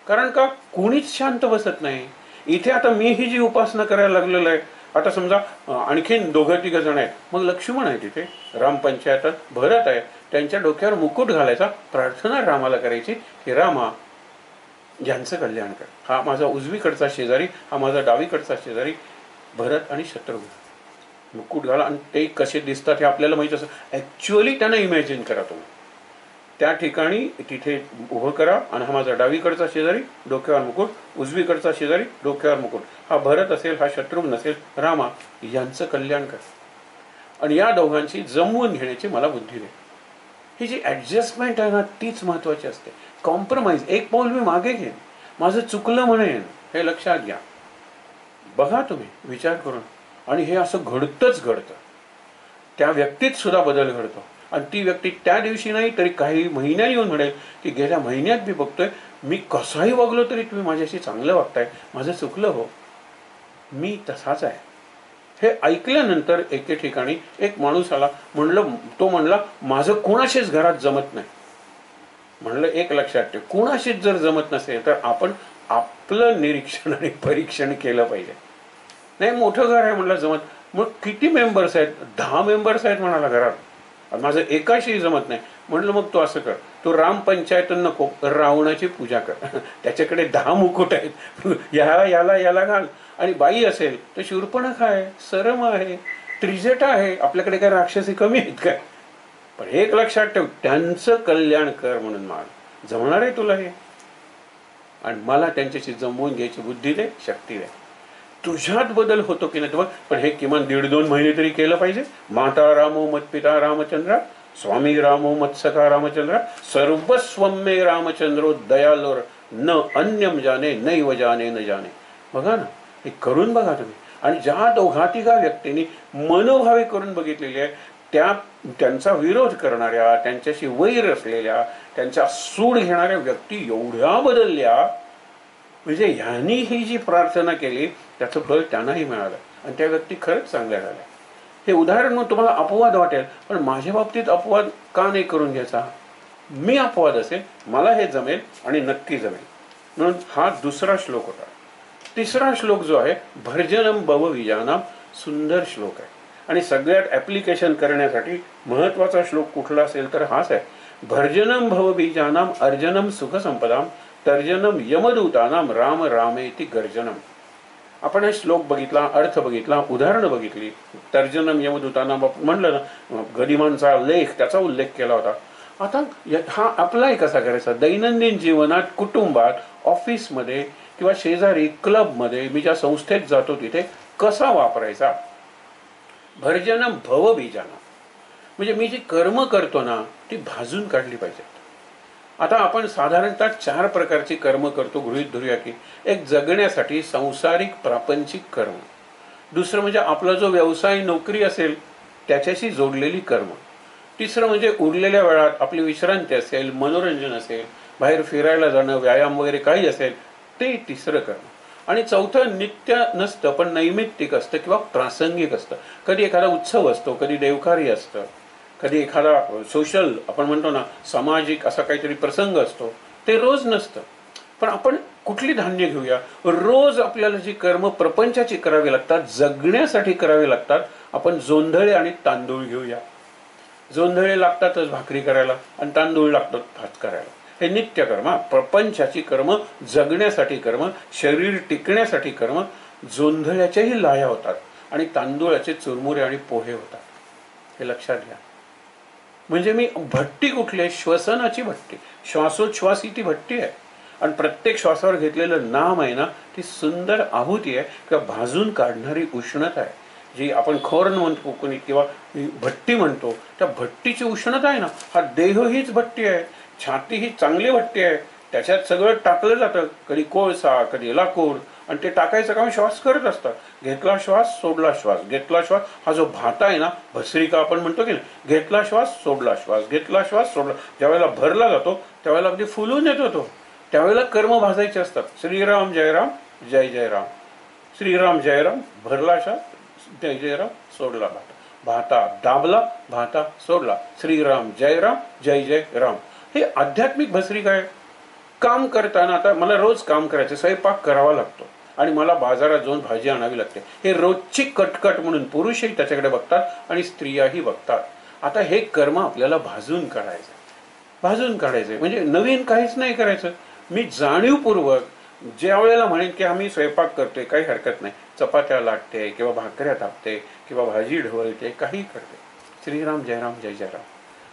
कारण का कोणीच शांत बसत नाही. इथे आता मी ही जी उपासना करायला लागलेलं आहे, आता समजा आणखीन 2-3 जण आहेत, मग लक्ष्मण आहे तिथे, राम पंचायतात भरत आहे, त्यांच्या डोक्यावर मुकुट घालायचा, प्रार्थना रामाला करायची की रामा ज्यांचं कल्याण कर. हा माझा उजवीकडचा शेजारी, हा माझा डावीकडचा शेजारी, भरत आणि शत्रुघ्न. मुकुट घाला आणि ते कसे दिसतात हे आपल्याला माहित असं. ऍक्च्युअली त्यांना इमॅजिन करा तुम्ही. त्या ठिकाणी तिथे उभं करा आणि हा माझा डावीकडचा शेजारी, डोक्यावर मुकुट, उजवीकडचा शेजारी, डोक्यावर मुकुट, हा भरत असेल, हा शत्रुघ्न असेल, रामा यांचं कल्याण कर आणि या दोघांची जमवून घेण्याची मला बुद्धी दे. ही जी ऍडजस्टमेंट आहे ना, तीच महत्वाची असते. कॉम्प्रोमाइज, एक पाऊल मी मागे घेईन, माझं चुकलं म्हणेन, हे लक्षात घ्या. बघा तुम्ही विचार करून. आणि हे असं घडतंच घडतं. त्या व्यक्तीत सुद्धा बदल घडतो आणि ती व्यक्ती त्या दिवशी नाही तरी काही महिन्यांनी येऊन म्हणेल की गेल्या महिन्यात मी बघतोय, मी कसाही वागलो तरी तुम्ही माझ्याशी चांगलं वागताय, माझं चुकलं हो, मी तसाच आहे. हे ऐकल्यानंतर एके ठिकाणी एक माणूस आला, तो म्हणला माझं कोणाशीच घरात जमत नाही. म्हणलं एक लक्षात ठेव, कोणाशीच जर जमत नसेल तर आपण आपलं निरीक्षण आणि परीक्षण केलं पाहिजे. नाही मोठं घर आहे म्हणलं जमत, मग किती मेंबर्स आहेत? 10 मेंबर्स आहेत म्हणाला घरात, माझं एकाशी जमत नाही. म्हणलं मग तू असं कर, तू राम पंचायत नको, रावणाची पूजा कर. त्याच्याकडे 10 मुकुट आहेत, याला घाल. आणि बाई असेल तर शूर्पणखा आहे, सरम आहे, त्रिजटा आहे. आपल्याकडे काय राक्षसी कमी आहेत काय? पण एक लक्षात ठेव, त्यांचं कल्याण कर म्हणून माग. जमणार आहे तुला हे? आणि मला त्यांच्याशी जमवून घ्यायची बुद्धी दे, शक्ती दे. तुझ्यात बदल होतो की नाही, पण हे किमान 1.5-2 महिने तरी केलं पाहिजे. माता रामो मत पिता रामचंद्र, स्वामी रामो मत सखा रामचंद्र, सर्वस्वम मे रामचंद्रो दयालोर, न अन्यम जाने नैव जाने न जाने. बघा ना, हे करून बघा तुम्ही. आणि ज्या दोघातिघा व्यक्तींनी मनोभावे करून बघितलेली आहे, त्यांचा विरोध करणाऱ्या, त्यांच्याशी वैर असलेल्या, त्यांच्या सूड घेणाऱ्या व्यक्ती एवढ्या बदलल्या, म्हणजे ह्यांनी ही जी प्रार्थना केली त्याचं फळ त्यांनाही मिळालं आणि त्या व्यक्ती खरंच चांगल्या झाल्या. हे उदाहरण मग तुम्हाला अपवाद वाटेल, पण माझ्या बाबतीत अपवाद का नाही करून घ्यायचा? मी अपवाद असेल, मला हे जमेल आणि नक्की जमेल. म्हणून हा दुसरा श्लोक होता. तिसरा श्लोक जो आहे, भर्जनम भवबीजानाम, सुंदर श्लोक आहे आणि सगळ्यात ऍप्लिकेशन करण्यासाठी महत्वाचा श्लोक कुठला असेल तर हाच आहे. भर्जनम भवबीजानाम अर्जनम सुख संपदाम, तर्जनम यमदूतानाम राम रामेति गर्जनम. आपण हे श्लोक बघितला, अर्थ बघितला, उदाहरणं बघितली. तर्जनम यमदूतानाम म्हणलं ना, गदिमांचा लेख, त्याचा उल्लेख केला होता. आता हा अप्लाय कसा करायचा दैनंदिन जीवनात, कुटुंबात, ऑफिसमध्ये किंवा शेजारी, क्लबमध्ये, मी ज्या संस्थेत जातो तिथे कसा वापरायचा? भर्जनम भवबीजानाम म्हणजे मी जी कर्म करतो ना, ती भाजून काढली पाहिजेत. आता आपण साधारणतः 4 प्रकारची कर्म करतो गृहीत धरूया की. एक जगण्यासाठी सांसारिक प्रापंचिक कर्म, दुसरं म्हणजे आपला जो व्यवसाय नोकरी असेल त्याच्याशी जोडलेली कर्म, तिसरं म्हणजे उरलेल्या वेळात आपली विश्रांती असेल, मनोरंजन असेल, बाहेर फिरायला जाणं, व्यायाम वगैरे काही असेल ते तिसरं कर्म. आणि चौथं नित्य नसतं पण नैमित्तिक असतं किंवा प्रासंगिक असतं. कधी एखादा उत्सव असतो, कधी देवकार्य असतं, कधी एखादा सोशल, आपण म्हणतो ना सामाजिक, असा काहीतरी प्रसंग असतो. ते रोज नसतं. पण आपण कुठली धान्य घेऊया, रोज आपल्याला जी कर्म प्रपंचाची करावी लागतात, जगण्यासाठी करावी लागतात, आपण जोंधळे आणि तांदूळ घेऊया. जोंधळे लागतातच भाकरी करायला आणि तांदूळ लागतात भात करायला. हे नित्य कर्म, प्रपंचाची कर्म, जगण्यासाठी कर्म, शरीर टिकण्यासाठी कर्म. जोंधळ्याच्याही लाया होतात आणि तांदूळाचे चुरमुरे आणि पोहे होतात. हे लक्षात घ्या. म्हणजे मी भट्टी कुठली? श्वसनाची भट्टी, श्वासोच्छ्वासी ती भट्टी आहे. आणि प्रत्येक श्वासावर घेतलेलं नाम आहे ना, ती सुंदर आहुती आहे किंवा भाजून काढणारी उष्णता आहे, जी आपण खोरण म्हणतो कोणी किंवा भट्टी म्हणतो. त्या भट्टीची उष्णता आहे ना, हा देह हीच भट्टी आहे, छाती ही चांगली भट्टी आहे. त्याच्यात सगळं टाकलं जातं, कधी कोळसा कधी लाकूड, आणि ते टाकायचं काम श्वास करत असतात. घेतला श्वास सोडला श्वास, घेतला श्वास. हा जो भाता आहे ना, भस्त्रिका आपण म्हणतो की नाही, घेतला श्वास सोडला श्वास, घेतला श्वास सोडला. ज्यावेळेला भरला जातो त्यावेळेला अगदी फुलून येतो तो. त्यावेळेला कर्म भाजायचे असतात. श्रीराम जय राम जय जय राम, श्रीराम जय राम, भरला श्वास, जय जय राम, सोडला भाता, भाता दाबला, भाता सोडला, श्रीराम जय राम जय जय राम. हे आध्यात्मिक भस्त्रिका आहे. काम करताना आता मला रोज काम करायचं, स्वयंपाक करावा लागतो आणि मला बाजारात जाऊन भाजी आणावी लागते. हे रोजची कटकट म्हणून पुरुषही त्याच्याकडे बघतात आणि स्त्रियाही बघतात. आता हे कर्म आपल्याला भाजून काढायचं, भाजून काढायचं म्हणजे नवीन काहीच नाही करायचं. मी जाणीवपूर्वक ज्या वेळेला म्हणेन की आम्ही स्वयंपाक करतोय, काही हरकत नाही, चपात्या लाटते किंवा भाकऱ्या थापते किंवा भाजी ढवळते, काही करते, श्रीराम जय राम जय जय राम.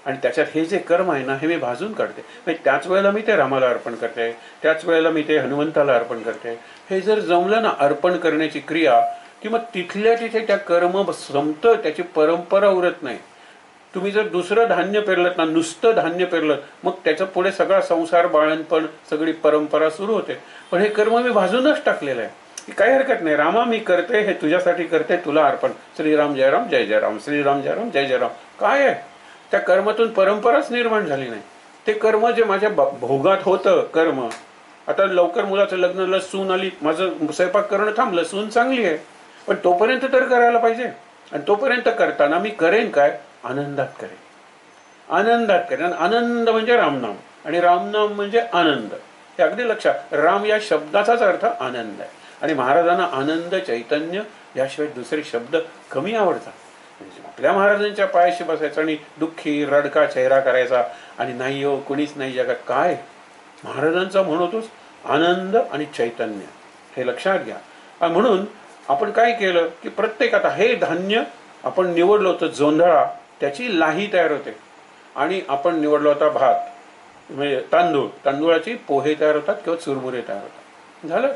आणि त्याच्यात हे जे कर्म आहे ना, हे मी भाजून काढते. म्हणजे त्याच वेळेला मी ते रामाला अर्पण करते, त्याच वेळेला मी ते हनुमंताला अर्पण करते. हे जर जमलं ना अर्पण करण्याची क्रिया, की मग तिथल्या तिथे त्या कर्म संपतं, त्याची परंपरा उरत नाही. तुम्ही जर दुसरं धान्य पेरलं ना, नुसतं धान्य पेरलं, मग त्याच्या पुढे सगळा संसार, बाळणपण, सगळी परंपरा सुरू होते. पण हे कर्म मी भाजूनच टाकलेलं आहे. काही हरकत नाही, रामा मी करते, हे तुझ्यासाठी करते, तुला अर्पण, श्रीराम जय राम जय जय राम, श्रीराम जय राम जय जय राम. काय आहे, त्या कर्मातून परंपराच निर्माण झाली नाही. ते कर्म जे माझ्या भोगात होतं कर्म, आता लवकर मुलाचं लग्न, सून आली, माझं स्वयंपाक करणं थांबलं, सून चांगली आहे, पण तोपर्यंत तर करायला पाहिजे. आणि तोपर्यंत करताना मी करेन काय, आनंदात करेन, आनंदात करेन. आनंद म्हणजे रामनाम, आणि रामनाम म्हणजे आनंद. हे अगदी लक्षात, राम या शब्दाचाच अर्थ आनंद आहे. आणि महाराजांना आनंद, चैतन्य याशिवाय दुसरे शब्द कमी आवडतात. आपल्या महाराजांच्या पायाशी बसायचं आणि दुःखी रडका चेहरा करायचा आणि नाही हो कुणीच नाही जगात, काय महाराजांचा म्हणतोच आनंद आणि चैतन्य, हे लक्षात घ्या. म्हणून आपण काय केलं की प्रत्येक, आता हे धान्य आपण निवडलं होतं जोंधळा, त्याची लाही तयार होते. आणि आपण निवडला होता भात म्हणजे तांदूळ, तांदूळाची पोहे तयार होतात किंवा चुरमुरे तयार होतात. झालं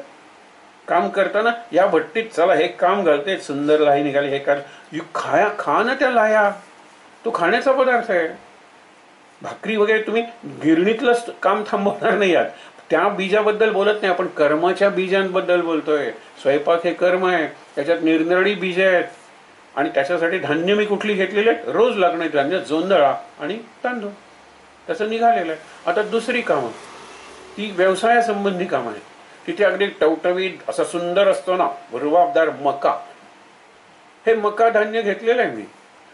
काम करताना या भट्टीत, चला हे काम घालते, सुंदर लाही निघाली, हे काय खा ना त्या लाह्या, तो खाण्याचा पदार्थ आहे. भाकरी वगैरे तुम्ही गिरणीतलं काम थांबवणार नाही आहात. त्या बीजाबद्दल बोलत नाही आपण, कर्माच्या बीजांबद्दल बोलतोय. स्वयंपाक हे कर्म आहे, त्याच्यात निरनिराळी बीज आहेत. आणि त्याच्यासाठी धान्य मी कुठली घेतलेली आहेत, रोज लागणारी धान्य, जोंधळा आणि तांदूळ, तसं निघालेलं आहे. आता दुसरी कामं, ती व्यवसायासंबंधी कामं आहेत. तिथे अगदी टवटवीत असा सुंदर असतो ना रुबाबदार मका, हे मका धान्य घेतलेलं आहे मी.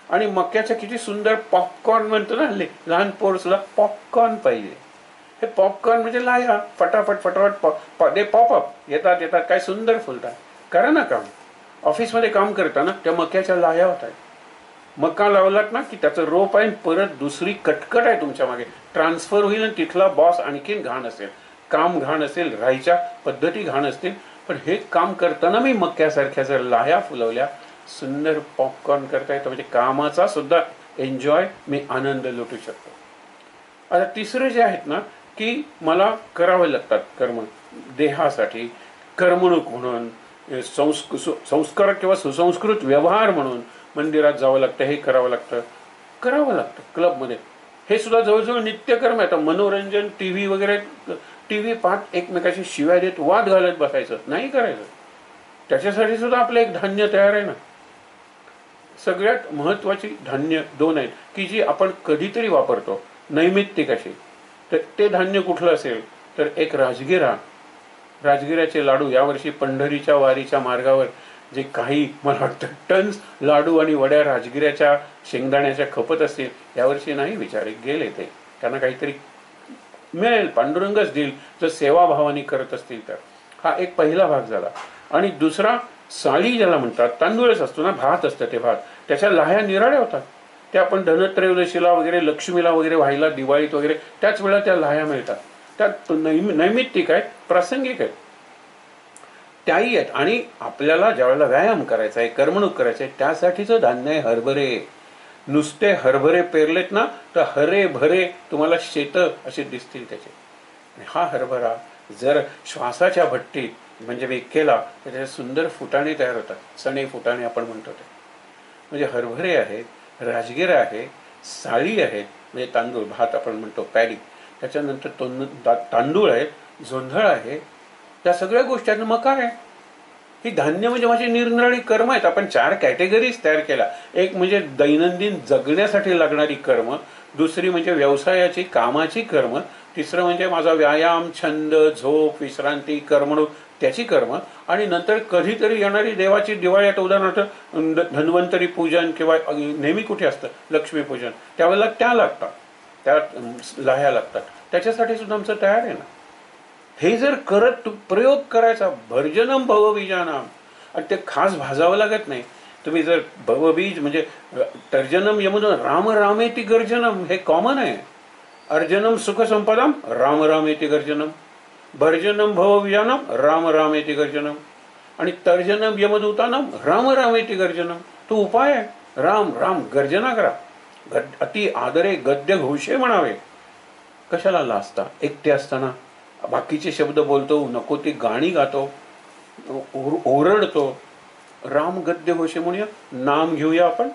आणि मक्याचं किती सुंदर पॉपकॉर्न म्हणतो ना, लहान पोर्सला पॉपकॉर्न पाहिजे. हे पॉपकॉर्न म्हणजे लाया, फटाफट फटाफट ते पॉपअप येतात येतात, काय सुंदर फुलतात. करा ना काम. ऑफिसमध्ये काम करताना त्या मक्याच्या लाया होत आहेत. मका लावलात ना की त्याचं रोप आहे, परत दुसरी कटकट आहे तुमच्या मागे, ट्रान्सफर होईल आणि तिथला बॉस आणखीन घाण असेल, काम घाण असेल, राहायच्या पद्धती घाण असतील. पण हे काम करताना मी मक्यासारख्या जर लाह्या फुलवल्या, सुंदर पॉपकॉर्न करता येतं, म्हणजे कामाचा सुद्धा एन्जॉय, मी आनंद लुटू शकतो. आता तिसरं जे आहेत ना की मला करावे लागतात कर्म देहासाठी, करमणूक म्हणून, संस्कार किंवा सुसंस्कृत व्यवहार म्हणून मंदिरात जावं लागतं, हे करावं लागतं क्लबमध्ये, हे सुद्धा जवळजवळ नित्यकर्म आहे. आता मनोरंजन, टीव्ही वगैरे, टीव्ही पाहत एकमेकाशी शिवाय देत वाद घालत बसायचं नाही करायचं. त्याच्यासाठी सुद्धा आपलं एक धान्य तयार आहे ना. सगळ्यात महत्वाची धान्य दोन आहेत की जी आपण कधीतरी वापरतो, नैमित्तिक अशी. तर ते धान्य कुठलं असेल तर एक राजगिऱ्याचे लाडू. यावर्षी पंढरीच्या वारीच्या मार्गावर जे काही मला वाटतं टन्स लाडू आणि वड्या राजगिऱ्याच्या शेंगदाण्याच्या खपत असतील, यावर्षी नाही विचारे गेले, ते त्यांना काहीतरी मिळेल, पांडुरंगच देईल जर सेवाभावाने करत असतील तर. हा एक पहिला भाग झाला. आणि दुसरा साळी ज्याला म्हणतात, तांदूळच असतो ना, भात असतं ते भात, त्याच्या लाह्या निराळ्या होतात. त्या आपण धनत्रयोदशीला वगैरे, लक्ष्मीला वगैरे व्हायला, दिवाळीत वगैरे त्याच वेळा त्या लाह्या मिळतात. त्यात नैमित्तिक आहेत, प्रासंगिक आहेत, त्याही आहेत. आणि आपल्याला ज्यावेळेला व्यायाम करायचा आहे, करमणूक करायचं आहे, त्यासाठीचं धान्य आहे हरभरे. नुसते हरभरे पेरलेत ना तर हरे भरे तुम्हाला शेतं असे दिसतील त्याचे. हा हरभरा जर श्वासाच्या भट्टीत म्हणजे वेग केला तर त्याचे सुंदर फुटाणे तयार होतात. चणे फुटाणे आपण म्हणतो ते. म्हणजे हरभरे आहेत, राजगिरा आहे, साळी आहेत म्हणजे तांदूळ, भात आपण म्हणतो पॅडी, त्याच्यानंतर तांदूळ आहेत, जोंधळ आहे, त्या सगळ्या गोष्टी आहेत. मकार आहे. ही धान्य म्हणजे माझी निरनिराळी कर्म आहेत. आपण 4 कॅटेगरीज तयार केल्या. एक म्हणजे दैनंदिन जगण्यासाठी लागणारी कर्म, दुसरी म्हणजे व्यवसायाची कामाची कर्म, तिसरं म्हणजे माझा व्यायाम, छंद, झोप, विश्रांती, करमणूक त्याची कर्म, आणि नंतर कधीतरी येणारी देवाची दिवाळी. आता उदाहरणार्थ धन्वंतरी पूजन किंवा नेहमी कुठे असतं लक्ष्मीपूजन, त्यावेळेला त्या लागतात, त्या लाह्या लागतात, त्याच्यासाठी सुद्धा आमचं तयार आहे ना. हे जर करत प्रयोग करायचा, भर्जनम भवबीजानाम, आणि ते खास भाजावं लागत नाही. तुम्ही जर भवबीज म्हणजे तर्जनम यमून राम रामेति गर्जनम हे कॉमन आहे. अर्जनम सुख संपदाम राम रामेति गर्जनम, भर्जनम भवबीजानाम राम रामेति गर्जनम, आणि तर्जनम यमदूतानाम राम रामेति गर्जनम. तो उपाय आहे. राम राम गर्जना करा, अति आदरे गद्य घोषे म्हणावे. कशाला लाजता? एकटे असताना बाकीचे शब्द बोलतो, नको ती गाणी गातो, ओरडतो. राम गद्य घोषे म्हणूया, नाम घेऊया आपण,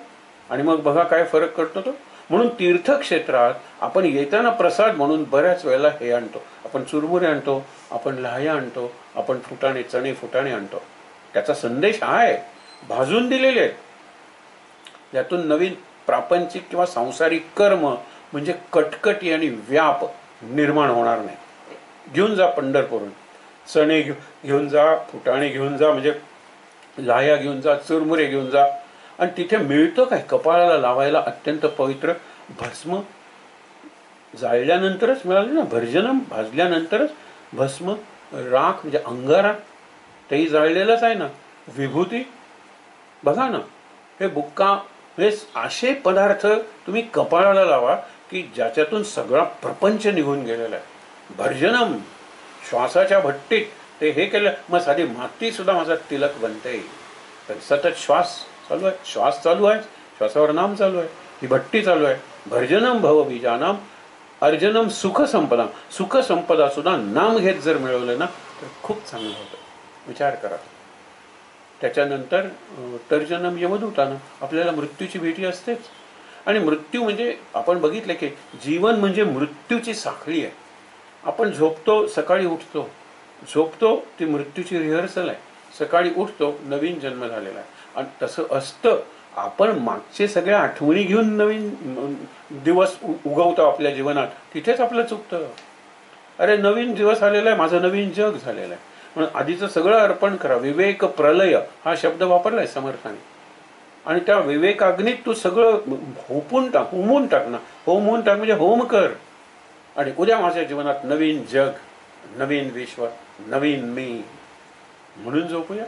आणि मग बघा काय फरक करतो तो. म्हणून तीर्थक्षेत्रात आपण येताना प्रसाद म्हणून बऱ्याच वेळेला हे आणतो. आपण चुरमुरे आणतो, आपण लाह्या आणतो, आपण फुटाणे, चणे फुटाणे आणतो. त्याचा संदेश हा आहे, भाजून दिलेले आहेत. यातून नवीन प्रापंचिक किंवा सांसारिक कर्म म्हणजे कटकटी आणि व्याप निर्माण होणार नाही. घेऊन जा पंढरपूरून, चणे घेऊन जा, फुटाणे घेऊन जा, म्हणजे लाह्या घेऊन जा, चुरमुरे घेऊन जा, आणि तिथे मिळतं काय? कपाळाला लावायला अत्यंत पवित्र भस्म. जाळल्यानंतरच मिळाले ना, भर्जनम भाजल्यानंतरच भस्म, राख म्हणजे अंगारा, तेही जाळलेलंच आहे ना, विभूती. बघा ना, हे बुक्का, हे असे पदार्थ तुम्ही कपाळाला लावा की ज्याच्यातून सगळा प्रपंच निघून गेलेला आहे. भर्जनम, श्वासाच्या भट्टीत ते हे केलं, मग साधी माती सुद्धा माझा तिलक बनते. तर सतत श्वास चालू आहे, श्वास चालू आहे, श्वासावर नाम चालू आहे, ही भट्टी चालू आहे. भर्जनम भवबीजानाम अर्जनम सुख संपदा. सुख संपदा सुद्धा नाम घेत जर मिळवलं ना तर खूप चांगलं होतं. विचार करा. त्याच्यानंतर तर्जनम यमदूतानं, आपल्याला मृत्यूची भीती असतेच. आणि मृत्यू म्हणजे आपण बघितलं की जीवन म्हणजे मृत्यूची साखळी आहे. आपण झोपतो, सकाळी उठतो, झोपतो ती मृत्यूची रिहर्सल आहे, सकाळी उठतो नवीन जन्म झालेला आहे. आणि तसं असतं. आपण मागचे सगळ्या आठवणी घेऊन नवीन दिवस उगवतो आपल्या जीवनात, तिथेच आपलं चुकतं. अरे नवीन दिवस आलेला आहे, माझं नवीन जग झालेलं आहे, म्हणून आधीचं सगळं अर्पण करा. विवेक प्रलय हा शब्द वापरलाय समर्थाने, आणि त्या विवेकाग्नीत तू सगळं होपून टाक, होमून टाक ना. होमून टाक म्हणजे होम कर, आणि उद्या माझ्या जीवनात नवीन जग, नवीन विश्व, नवीन मी म्हणून झोपूया.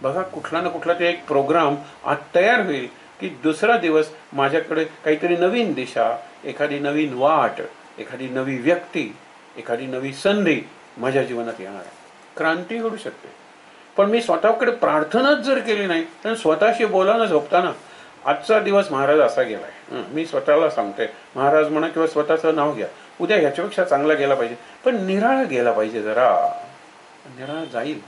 बघा कुठला ना कुठला ते एक प्रोग्राम आज तयार होईल की दुसरा दिवस माझ्याकडे काहीतरी नवीन दिशा, एखादी नवीन वाट, एखादी नवी व्यक्ती, एखादी नवी संधी माझ्या जीवनात येणार आहे. क्रांती घडू शकते. पण मी स्वतःकडे प्रार्थनाच जर केली नाही तर स्वतःशी बोला ना झोपताना, आजचा दिवस महाराज असा गेलाय, मी स्वतःला सांगते, महाराज म्हणा किंवा स्वतःचं नाव घ्या, उद्या ह्याच्यापेक्षा चांगला गेला पाहिजे, पण निराळा गेला पाहिजे. जरा निराळा जाईल.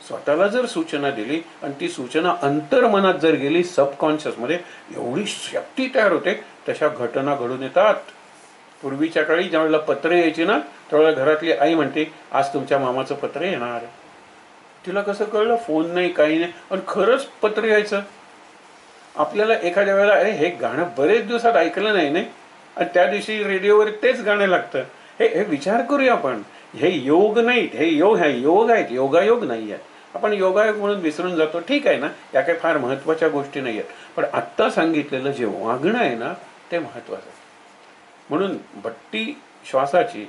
स्वतःला जर सूचना दिली आणि ती सूचना अंतर्मनात जर गेली, सबकॉन्शियसमध्ये, एवढी शक्ती तयार होते. तशा घटना घडून येतात. पूर्वीच्या काळी ज्यावेळेला पत्र यायची ना, त्यावेळेला घरातली आई म्हणते, आज तुमच्या मामाचं पत्र येणार. तिला कसं कळलं? फोन नाही, काही नाही, आणि खरंच पत्र यायचं. आपल्याला एखाद्या वेळेला अरे हे गाणं बरेच दिवसात ऐकलं नाही नाही, आणि त्या दिवशी रेडिओवर तेच गाणं लागतं. हे विचार करूया आपण. हे योग नाहीत, हे योग आहेत, योगायोग नाही आहेत. आपण योगायोग म्हणून विसरून जातो. ठीक आहे ना, या काही फार महत्त्वाच्या गोष्टी नाही आहेत, पण आत्ता सांगितलेलं जे वागणं आहे ना ते महत्त्वाचं आहे. म्हणून भट्टी श्वासाची,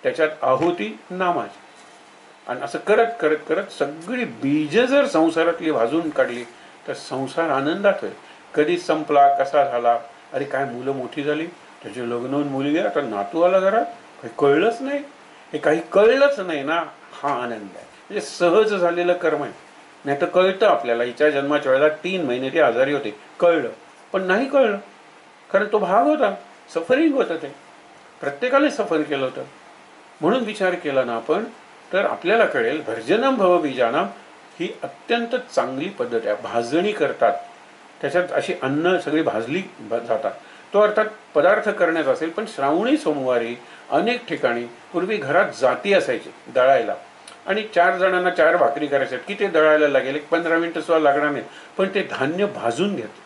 त्याच्यात आहुती नामाची, आणि असं करत करत करत सगळी बीज जर संसारातली भाजून काढली तर संसार आनंदात होईल. कधी संपला, कसा झाला, अरे काय मुलं मोठी झाली, त्याचे लग्न होऊन मुलगी, आता नातू आला घरात, काही कळलंच नाही. हे काही कळलंच नाही ना, हा आनंद आहे. म्हणजे सहज झालेलं कर्म आहे. नाही तर कळतं आपल्याला, हिच्या जन्माच्या वेळेला 3 महिने ती आजारी होते, कळलं, पण नाही कळलं, कारण तो भाग होता, सफरिंग होतं, ते प्रत्येकाने सफर केलं होतं. म्हणून विचार केला ना आपण तर आपल्याला कळेल भर्जनम भव बीजानाम ही अत्यंत चांगली पद्धत आहे. भाजणी करतात, त्याच्यात अशी अन्न सगळी भाजली जातात. तो अर्थात पदार्थ करण्याचा असेल, पण श्रावणी सोमवारी अनेक ठिकाणी पूर्वी घरात जाती असायची दळायला, आणि 4 जणांना 4 भाकरी करायच्या, की ते दळायला लागेल, एक 15 मिनिटं सुद्धा लागणार नाही. पण ते धान्य भाजून घेत,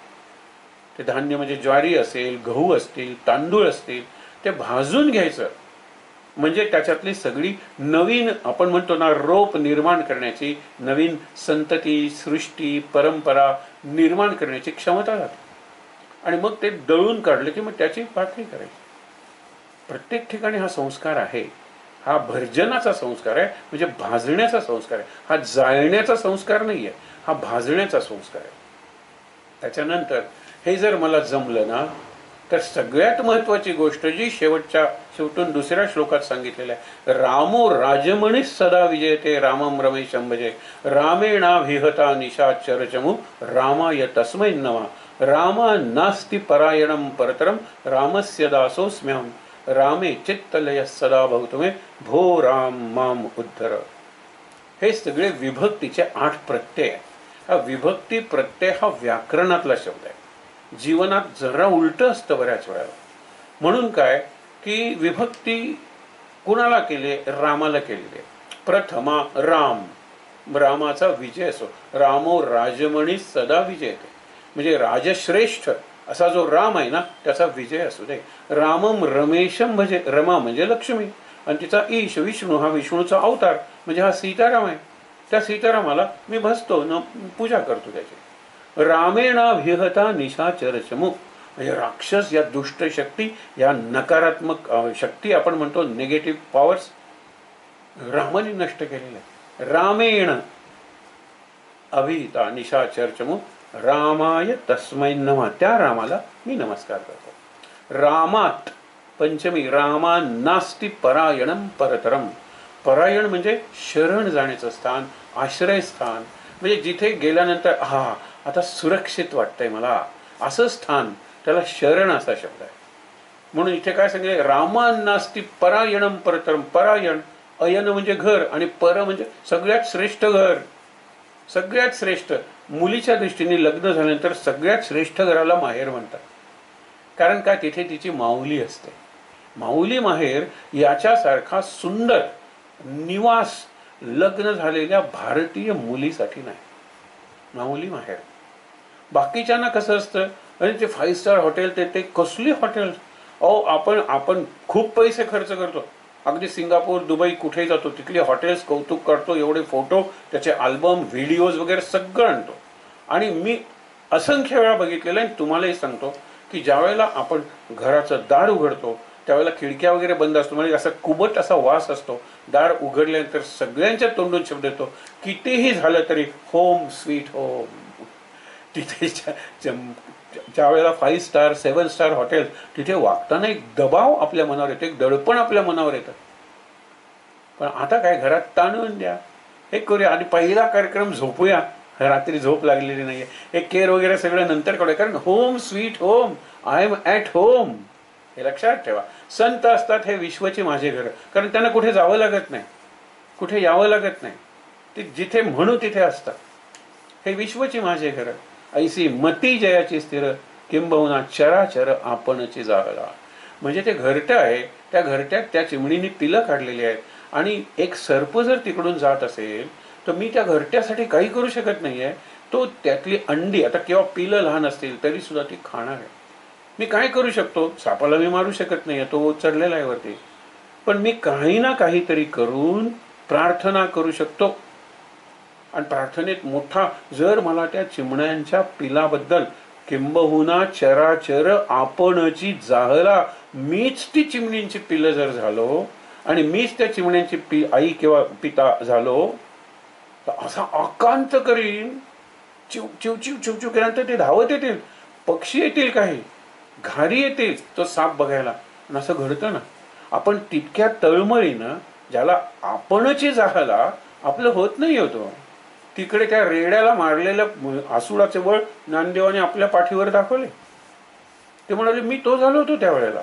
ते धान्य म्हणजे ज्वारी असेल, गहू असतील, तांदूळ असतील, ते भाजून घ्यायचं. म्हणजे त्याच्यातली सगळी नवीन आपण म्हणतो ना रोप निर्माण करण्याची, नवीन संतती, सृष्टी, परंपरा निर्माण करण्याची क्षमता जाते. आणि मग ते दळून काढलं की मग त्याची भाकरी करायची. प्रत्येक ठिकाणी हा संस्कार आहे. हा भर्जनाचा संस्कार आहे, म्हणजे भाजण्याचा संस्कार आहे. हा जाळण्याचा संस्कार नाही आहे, हा भाजण्याचा संस्कार आहे. त्याच्यानंतर हे जर मला जमलं ना, तर सगळ्यात महत्वाची गोष्ट जी शेवटून दुसऱ्या श्लोकात सांगितलेलं आहे, रामो राजमणी सदा विजयते रामम रमेशं भजे रामेणाभिहता निशाचरचमु रामाय तस्मै नमः रामा नास्ति परायणं परतरम रामस्य दासोऽस्म्यहं रामे चित्तलय सदा भवतु मे भो राम माम उद्धर. हे सगळे विभक्तीचे 8 प्रत्यय. हा विभक्ती प्रत्यय हा व्याकरणातला शब्द आहे. जीवनात जरा उलट असतं बऱ्याच वेळेला. म्हणून काय की विभक्ती कुणाला केली? रामाला केलेली आहे. प्रथमा राम, रामाचा विजय असो. रामो राजमणी सदा विजयते, म्हणजे राजश्रेष्ठ असा जो राम आहे ना त्याचा विजय असू दे. रामम रमेशम भजे, रमा म्हणजे लक्ष्मी, आणि तिचा ईश विष्णू हा विष्णूचा अवतार, म्हणजे हा सीताराम आहे. त्या सीतारामाला मी भजतो न पूजा करतो त्याची. रामेणाभिहता निशाचरचमु, म्हणजे राक्षस या दुष्ट शक्ती, या नकारात्मक शक्ती आपण म्हणतो निगेटिव्ह पॉवर्स, रामाने नष्ट केलेल्या आहे. रामेण अभिहिता निशाचरचमु रामाय तस्मै नमः, त्या रामाला मी नमस्कार करतो. रामात पंचमी, रामा नास्ति परायणम परतरम. परायण म्हणजे शरण जाण्याचं स्थान, आश्रयस्थान, म्हणजे जिथे गेल्यानंतर हा आता सुरक्षित वाटतंय मला, असं स्थान, त्याला शरण असा शब्द आहे. म्हणून इथे काय सांगितलं? रामा नास्ति परायणम परतरम. परायण, अयन म्हणजे घर, आणि पर म्हणजे सगळ्यात श्रेष्ठ घर, सगळ्यात श्रेष्ठ. मुलीच्या दृष्टीने लग्न झाल्यानंतर सगळ्यात श्रेष्ठ घराला माहेर म्हणतात. कारण काय? तिथे तिची माऊली असते. माऊली माहेर याच्यासारखा सुंदर निवास लग्न झालेल्या भारतीय मुलीसाठी नाही. माऊली माहेर. बाकीच्यांना कसं असतं, अरे ते 5 स्टार हॉटेल, ते कसली हॉटेल, अहो आपण खूप पैसे खर्च करतो. अगदी सिंगापूर, दुबई कुठेही जातो, तिथली हॉटेल्स कौतुक करतो, एवढे फोटो, त्याचे अल्बम, व्हिडिओज वगैरे सगळं आणतो. आणि मी असंख्य वेळा बघितलेलं आहे, तुम्हालाही सांगतो की ज्या वेळेला आपण घराचं दार उघडतो त्यावेळेला खिडक्या वगैरे बंद असतो, म्हणजे असा कुबट असा वास असतो. दार उघडल्यानंतर सगळ्यांच्या तोंडून शब्द येतो, कितीही झालं तरी होम स्वीट होम. तिथे ज्या वेळेला 5 स्टार 7 स्टार हॉटेल, तिथे वागताना एक दबाव आपल्या मनावर येतो, एक दडपण आपल्या मनावर येतं. पण आता काय, घरात ताणून द्या, हे करूया, आणि पहिला कार्यक्रम झोपूया, रात्री झोप लागलेली नाहीये, हे केअर वगैरे सगळं नंतर करूया, कारण home sweet home, I am at home. हे लक्षात ठेवा. संत असतात हे विश्वचे माझे घर, कारण त्यांना कुठे जावं लागत नाही, कुठे यावं लागत नाही, ते जिथे म्हणू तिथे असतात. हे विश्वची माझे घर, ऐसी मती जयाची स्थिर किंबहुना चराचर आपणची जागला. म्हणजे ते घरटं आहे, त्या घरट्यात त्या चिमणीने पिलं काढलेली आहेत, आणि एक सर्प जर तिकडून जात असेल तर मी त्या घरट्यासाठी काही करू शकत नाहीये. तो त्यातली अंडी, आता किंवा पिलं लहान असतील तरी सुद्धा ती खाणार आहे. मी काय करू शकतो? सापाला मी मारू शकत नाहीये, तो चढलेला आहे वरती, पण मी काही ना काहीतरी करून प्रार्थना करू शकतो. आणि प्रार्थनेत मोठा, जर मला त्या चिमण्यांच्या पिलाबद्दल किंबहुना चराचर आपणची जाहला, मीच ती चिमणींची पिलं जर झालो आणि मीच त्या चिमण्यांची आई किंवा पिता झालो, तर असा आकांत करीन, चिव चिव चिव चिव चिव केल्यानंतर ते धावत येतील, पक्षी येतील, काही घारी येतील तो साप बघायला. आणि असं घडतं ना. आपण तितक्या तळमळीनं, ज्याला आपणची जाहला आपलं होत नाही होतो, तिकडे त्या रेड्याला मारलेलं आसुडाचे बळ ज्ञानदेवाने आपल्या पाठीवर दाखवले. ते म्हणाले मी तो झालो होतो त्यावेळेला.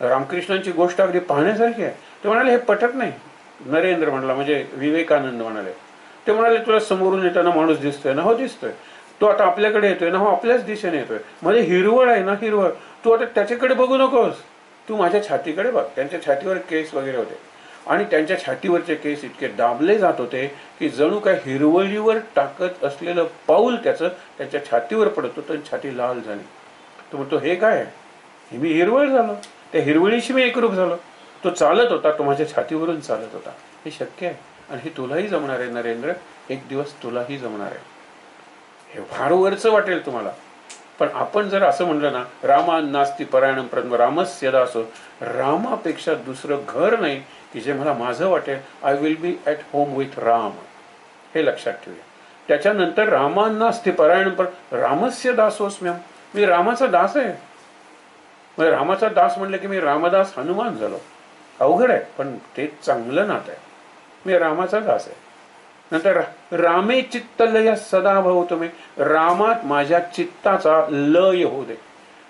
रामकृष्णांची गोष्ट अगदी पाहण्यासारखी आहे. ते म्हणाले हे पटत नाही, नरेंद्र म्हणला, म्हणजे विवेकानंद म्हणाले. ते म्हणाले तुला समोरून येताना माणूस दिसतोय ना? हो दिसतोय. तो आता आपल्याकडे येतोय ना? हो आपल्याच दिशेने येतोय. म्हणजे हिरवळ आहे ना, हिरवळ. तू आता त्याच्याकडे बघू नकोस, तू माझ्या छातीकडे बघ. त्यांच्या छातीवर केस वगैरे होते आणि त्यांच्या छातीवरचे केस इतके दाबले जात होते की जणू काय हिरवळीवर टाकत असलेलं पाऊल त्याच्या छातीवर पडत होतं आणि छाती लाल झाली. तो म्हणतो हे काय आहे? हे मी हिरवळ झालो, त्या हिरवळीशी मी एकरूप झालो. तो चालत होता, तो माझ्या छातीवरून चालत होता. हे शक्य आहे आणि हे तुलाही जमणार आहे नरेंद्र, एक दिवस तुलाही जमणार आहे. हे फार वरचं वाटेल तुम्हाला, पण आपण जर असं म्हणलं ना, रामा नास्ति परायणम प्रथम रामस्य दासो, रामापेक्षा दुसरं घर नाही की जे मला माझं वाटेल. I will be at home with Ram, हे लक्षात ठेवूया. त्याच्यानंतर रामा नास्ति परायणम पर रामस्य दासोस्म्यहम, मी रामाचा दास आहे. म्हणजे रामाचा दास म्हणलं की मी रामदास हनुमान झालो. अवघड आहे, पण ते चांगलं नातं आहे. मी रामाचा दास आहे. नंतर रामे चित्तलय सदा भवतो मे, रामात माझ्या चित्ताचा लय होऊ दे.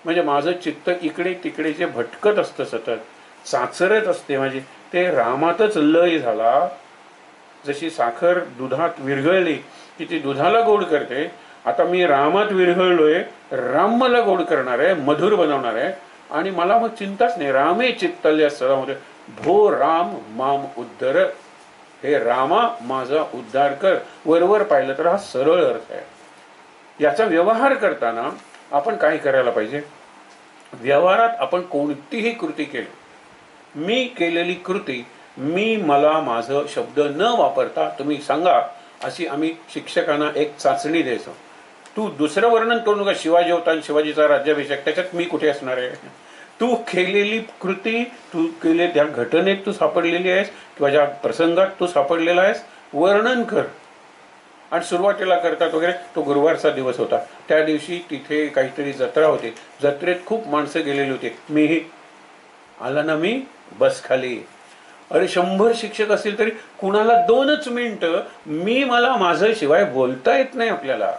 म्हणजे माझं चित्त इकडे तिकडे जे भटकत असतं, सतत चाचरत असते माझी, ते रामातच लय झाला. जशी साखर दुधात विरघळली की ती दुधाला गोड करते, आता मी रामात विरघळलोय, राम मला गोड करणार आहे, मधुर बनवणार आहे. आणि मला मग चिंताच नाही. रामे चित्तल्य सदा होते, भो राम माम उद्धर, हे रामा माझा उद्धार कर. वरवर पाहिलं तर हा सरळ अर्थ आहे. याचा व्यवहार करताना आपण काय करायला पाहिजे? व्यवहारात आपण कोणतीही कृती केली, मी केलेली कृती, मी मला माझं शब्द न वापरता तुम्ही सांगा, अशी आम्ही शिक्षकांना एक चाचणी द्यायचो. तू दुसरं वर्णन करू नका, शिवाजी होता आणि शिवाजीचा राज्याभिषेक, त्याच्यात मी कुठे असणार आहे? तू केलेली कृती, तू केले त्या घटनेत तू सापडलेली आहेस किंवा ज्या प्रसंगात तू सापडलेला आहेस, वर्णन कर. आणि सुरुवातीला करतात वगैरे, तो गुरुवारचा दिवस होता, त्या दिवशी तिथे काहीतरी जत्रा होती, जत्रेत खूप माणसं गेलेली होती, मीही आला ना, मी बस खाली. अरे 100 शिक्षक असतील तरी कुणाला 2च मिनिटं मी मला माझं शिवाय बोलता येत नाही आपल्याला.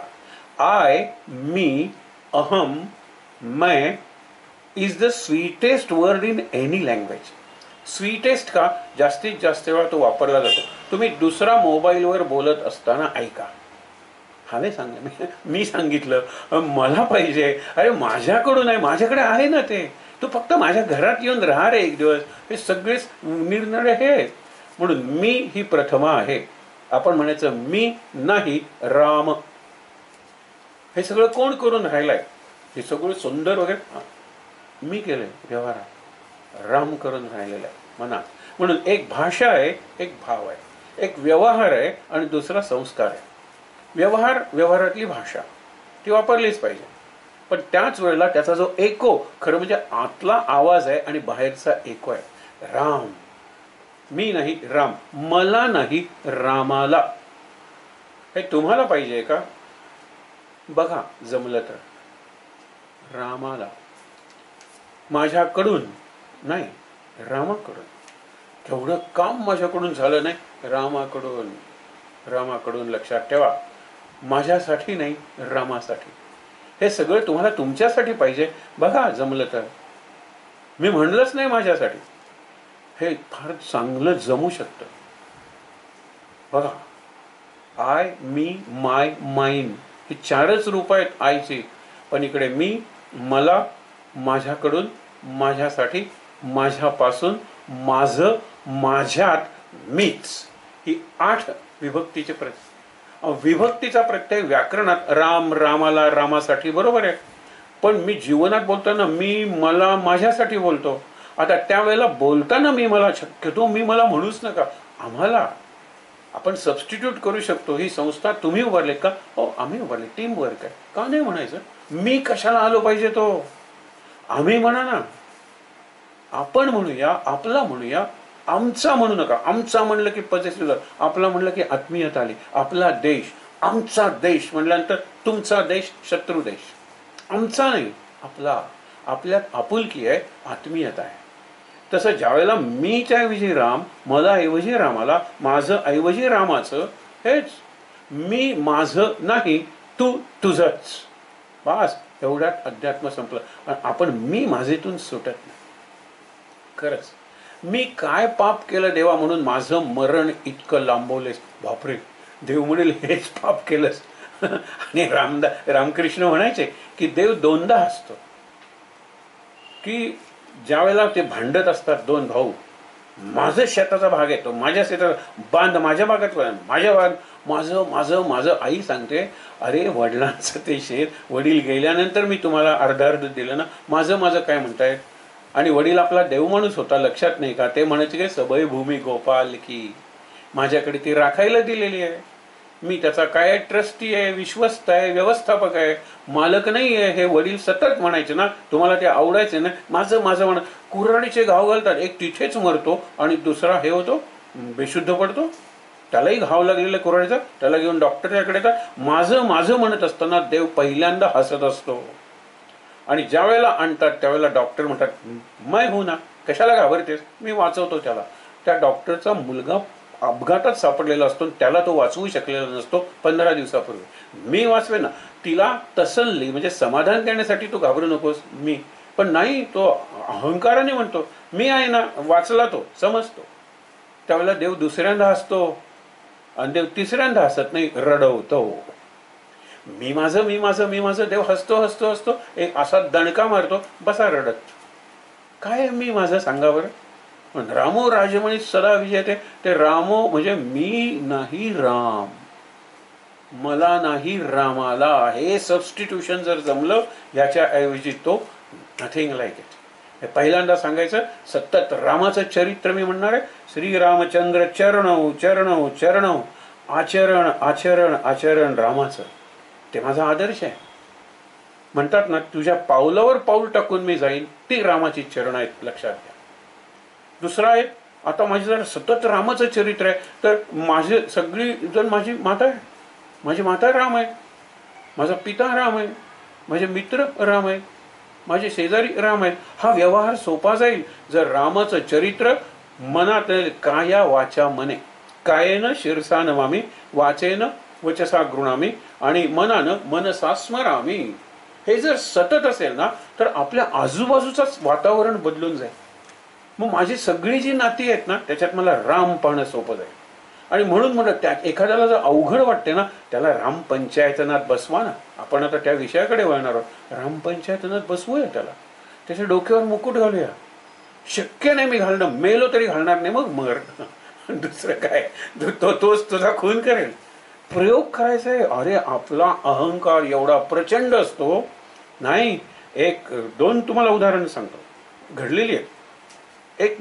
आय, मी, अहम, मैं is the sweetest word in any language. Sweetest का? जास्तीत जास्त वेळा तो वापरला जातो. तुम्ही दुसरा मोबाईलवर बोलत असताना ऐका. हवे सांगा, मी सांगितलं मला पाहिजे, अरे माझ्याकडून आहे, माझ्याकडे आहे ना ते, तू फक्त माझ्या घरात येऊन राहा रे एक दिवस. हे सगळेच निर्णय हे आहेत. म्हणून मी ही प्रथमा आहे. आपण म्हणायचं मी नाही राम. हे सगळं कोण करून राहिलंय? हे सगळं सुंदर वगैरे मी केलंय व्यवहारात, राम करून राहिलेला आहे मनात. म्हणून एक भाषा आहे, एक भाव आहे, एक व्यवहार आहे आणि दुसरा संस्कार आहे. व्यवहारातली भाषा ती वापरलीच पाहिजे, पण त्याच वेळेला त्याचा जो एको, खरं म्हणजे आतला आवाज आहे आणि बाहेरचा एको आहे. राम, मी नाही राम, मला नाही रामाला. हे तुम्हाला पाहिजे का? बघा जमलं तर रामाला, माझ्याकडून नाही, रामाकडून. तेवढं काम माझ्याकडून झालं नाही, रामाकडून. रामाकडून लक्षात ठेवा, माझ्यासाठी नाही, रामासाठी. हे सगळं तुम्हाला तुमच्यासाठी पाहिजे. बघा जमलं तर. मी म्हणलंच नाही माझ्यासाठी, हे फार चांगलं जमू शकतं. बघा, आय, मी, माय, माइन, ही 4च रूप आहेत आयची. पण इकडे मी, मला, माझ्याकडून, माझ्यासाठी, माझ्यापासून, माझं, माझ्यात, मीच, ही 8 विभक्तीचे विभक्तीचा प्रत्यय व्याकरणात राम, रामाला, रामासाठी बरोबर आहे. पण मी जीवनात बोलताना मी, मला, माझ्यासाठी बोलतो. आता त्यावेळेला बोलताना मी, मला, शक्यतो मी, मला म्हणूच नका, आम्हाला. आपण सबस्टिट्यूट करू शकतो. ही संस्था तुम्ही उभारले का? हो आम्ही उभारले, टीम वर्क आहे. का नाही म्हणायचं? मी कशाला आलो पाहिजे तो? आम्ही म्हणा ना, आपण म्हणूया, आपला म्हणूया, आमचा म्हणू नका. आमचा म्हणलं की पॉझिटिव्ह, आपला म्हणलं की आत्मीयता आली. आपला देश, आमचा देश म्हटल्यानंतर तुमचा देश शत्रू देश. आमचा नाही, आपला. आपल्यात आपुलकी आहे, आत्मीयता आहे. तसं ज्यावेळेला मीच्या ऐवजी राम, मला ऐवजी रामाला, माझं ऐवजी रामाचं, हेच मी माझं नाही, तू तुझंच. बस एवढ्यात अध्यात्म संपलं. आपण मी माझेतून सुटत नाही खरंच. मी काय पाप केलं देवा म्हणून माझं मरण इतकं लांबवलेस. बापरे, देव म्हणेल हेच पाप केलंस. आणि रामकृष्ण म्हणायचे की देव दोनदा हसतो, की ज्या वेळेला ते भांडत असतात दोन भाऊ, माझं शेताचा भाग येतो, माझ्या शेताचा बांध माझ्या भागात, माझ्या भाग माझं माझं माझं. आई सांगते अरे वडिलांचं ते शेत, वडील गेल्यानंतर मी तुम्हाला अर्ध अर्ध दिलं ना, माझं माझं काय म्हणतायत. आणि वडील आपला देव माणूस होता, लक्षात नाही का, ते म्हणायचे की सबय भूमी गोपाल की, माझ्याकडे ती राखायला दिलेली आहे, मी त्याचा काय ट्रस्टी आहे, विश्वस्त आहे, व्यवस्थापक आहे, मालक नाही आहे. हे वडील सतत म्हणायचे ना, तुम्हाला ते आवडायचे ना, माझं माझं म्हण. कुऱ्हाडीचे घाव घालतात, एक तिथेच मरतो आणि दुसरा हे होतो, बेशुद्ध पडतो, त्यालाही घाव लागलेला कुऱ्हाडीचा, त्याला घेऊन डॉक्टरच्याकडे येतात. माझं माझं म्हणत असताना देव पहिल्यांदा हसत असतो. आणि ज्या वेळेला आणतात त्यावेळेला डॉक्टर म्हणतात मै हो ना, कशाला घाबरतेस, मी वाचवतो त्याला. त्या डॉक्टरचा मुलगा अपघातात सापडलेला असतो, त्याला तो वाचवू शकलेला नसतो 15 दिवसापूर्वी. मी वाचवे ना. तिला तसल्ली म्हणजे समाधान देण्यासाठी तू घाबरू नकोस, मी पण नाही, तो अहंकाराने म्हणतो मी आहे ना, वाचला तो समजतो. त्यावेळेला देव दुसऱ्यांदा हसतो आणि देव तिसऱ्यांदा हसत नाही, रडवतो. मी माझं मी माझं मी माझं. देव हसतो हसतो हसतो, एक असा दणका मारतो, बसा रडत. काय मी माझं सांगा बरं. पण रामो राजमणी सदा विजयते, ते रामो म्हणजे मी नाही राम, मला नाही रामाला. हे सबस्टिट्यूशन जर जमलं, याच्या ऐवजी तो नथिंग लाईक इट. पहिल्यांदा सांगायचं सतत रामाचं चरित्र मी म्हणणार आहे. श्रीरामचंद्र चरणौ चरणौ चरणौ, आचरण आचरण आचरण रामाचं. ते माझा आदर्श आहे. म्हणतात ना, तुझ्या पावलावर पाऊल टाकून मी जाईन, ती रामाची चरण आहेत, लक्षात घ्या. दुसरा आहे, आता माझी जर सतत रामाचं चरित्र आहे, तर माझे सगळी जण माझी माता आहे, माझी माता राम आहे, माझा पिता राम आहे, माझे मित्र राम आहे, माझे शेजारी राम आहेत. हा व्यवहार सोपा जाईल जर रामाचं चरित्र मनात काया वाचा मने, कायेनं शिरसा नमामी, वाचेनं वचसा गृणामी आणि मनानं मनसा स्मरामी. हे जर सतत असेल ना, तर आपल्या आजूबाजूचंच वातावरण बदलून जाईल. मग माझी सगळी जी नाती आहेत ना, त्याच्यात मला राम पाहणं सोपं जाईल. आणि म्हणून म्हणत त्या एखाद्याला जर अवघड वाटते ना, त्याला रामपंचायतनात बसवा ना. आपण आता त्या विषयाकडे वळणार आहोत. रामपंचायतनात बसवूया त्याला, त्याच्या डोक्यावर मुकुट घालूया. शक्य नाही मी घालणं, मेलो तरी घालणार नाही, मग मर. दुसरं काय, तोच तुझा खून करेल. प्रयोग करायचा आहे. अरे आपला अहंकार एवढा प्रचंड असतो. नाही, एक दोन तुम्हाला उदाहरण सांगतो, घडलेली आहे. एक